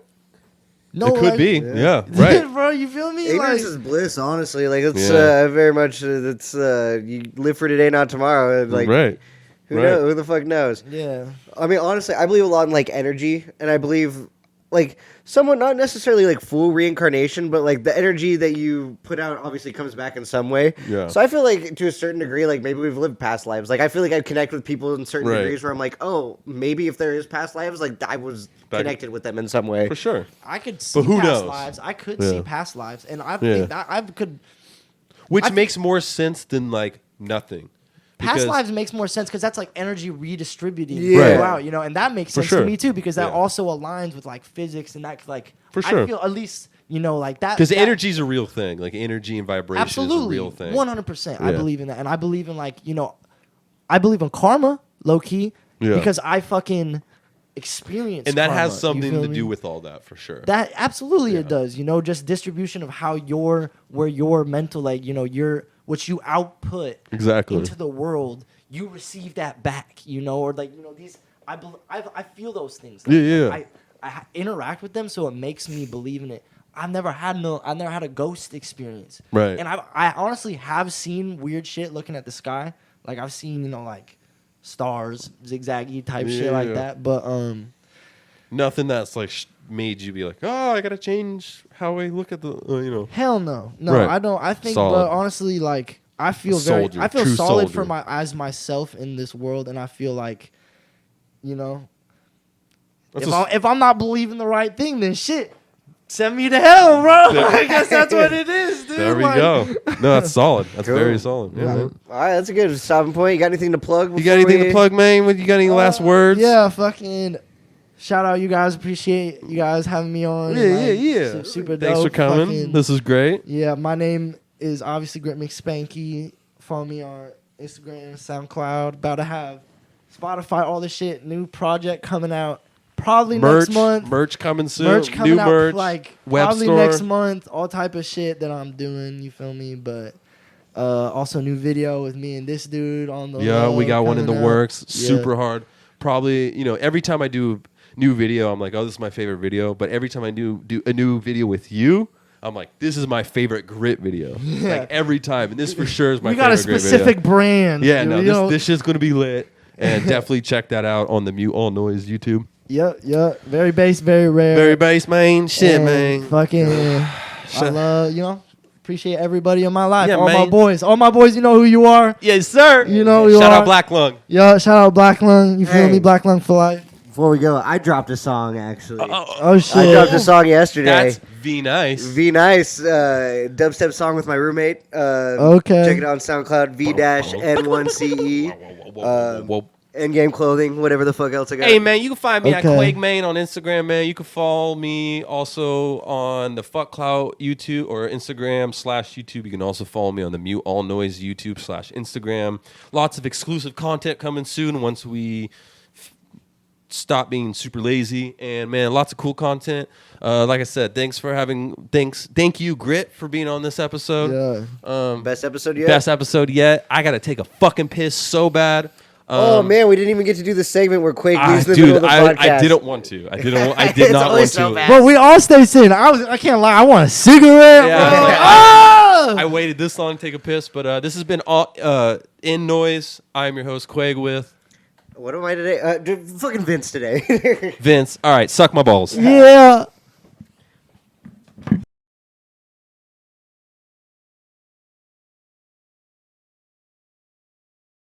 No, it could like- be. Yeah. Right. bro. You feel me? Ignorance Like, is bliss, honestly. Like it's Yeah. very much. It's you live for today, not tomorrow. Like right. who Right. knows? Who the fuck knows? yeah. I mean, honestly, I believe a lot in like energy, and I believe like somewhat not necessarily like full reincarnation, but like the energy that you put out obviously comes back in some way. Yeah. So I feel like to a certain degree, like maybe we've lived past lives. Like I feel like I connect with people in certain Right. degrees where I'm like, oh, maybe if there is past lives, like I was Back- connected with them in some way. For sure. I could see who past knows? lives. I could Yeah. see past lives, and I Yeah. think that I could. Which I- makes more sense than like nothing. Past Because- lives makes more sense because that's like energy redistributing Yeah. throughout, you know, and that makes For sense sure. to me too because that Yeah. also aligns with like physics and that like For sure. I feel at least you know like that Because that- energy is a real thing. Like energy and vibration absolutely is a real thing. 100%. I Yeah. believe in that, and I believe in like you know, I believe in karma, low key, Yeah. because I fucking experience And that karma, has you something feel to me? do with all that for sure. That absolutely Yeah. it does. You know, just distribution of how where your mental like you know what you output Exactly. into the world, you receive that back. You know, or like you know these. I feel those things. Like, Yeah, yeah. I interact with them, so it makes me believe in it. I've never had a ghost experience. Right. And I honestly have seen weird shit looking at the sky. Like I've seen, like stars, zigzaggy type shit like that. But nothing that's like made you be like, oh, I gotta change how I look at the hell no. Right. I don't. I think, Solid. but honestly, like I feel Soldier, I feel true solid soldier. for as myself in this world, and I feel like, if I'm not believing the right thing, then shit. Send me to hell, bro. I guess that's what it is, dude. There we Like- go. No, that's solid. That's Cool. very solid. Yeah, man. All right, that's a good stopping point. You got anything to plug? You got anything to plug, man? You got any last words? Yeah, fucking shout out you guys. Appreciate you guys having me on. Yeah. Super Thanks dope. for coming. Fucking- This is great. Yeah, my name is obviously Grit McSpanky. Follow me on Instagram, SoundCloud. About to have Spotify, all this shit. New project coming out probably next month. Merch coming soon. Merch coming New out merch. like web probably store. next month. All type of shit that I'm doing. You feel me? But also new video with me and this dude on the. Yeah, we got one in the coming out. works. Yeah. Super hard. Probably, every time I do new video, I'm like, oh, this is my favorite video. But every time I do a new video with you, I'm like, this is my favorite Grit video. Yeah. Like every time, and this for sure is my We favorite got a Grit specific video. brand. Yeah, dude. no, this shit's gonna be lit, and definitely check that out on the Mute All Noise YouTube. Yep. Very bass, very rare. Very bass, man. Shit, And man. Fucking, I love, appreciate everybody in my life. Yeah, all man. my boys, you know who you are. Yes, sir. You know who you Shout are. out Black Lung. Yo, shout out Black Lung. You feel Hey. me? Black Lung for life. Before we go, I dropped a song actually. Oh shit. I dropped a song yesterday. That's V nice. V Nice, dubstep song with my roommate. Okay. Check it out on SoundCloud, V-N1CE. Whoa. Endgame Clothing, whatever the fuck else I got. Hey man, you can find me at Okay. Quagmain on Instagram, man. You can follow me also on the Fuck Clout YouTube or Instagram/YouTube. You can also follow me on the Mute All Noise YouTube/Instagram. Lots of exclusive content coming soon once we stop being super lazy. And man, lots of cool content. Like I said, thank you, Grit, for being on this episode. Yeah. Best episode yet? Best episode yet. I gotta take a fucking piss so bad. Oh man, we didn't even get to do the segment where Quake leaves in the Dude, middle of the podcast. I didn't want to. I did It's not always want so to. bad. But we all stay sane. I can't lie. I want a cigarette. Yeah. bro. Like, ah! I waited this long to take a piss, but this has been ENDNOISE. I'm your host, Quag, with What am I today? Fucking Vince today. Vince. All right, suck my balls. Yeah.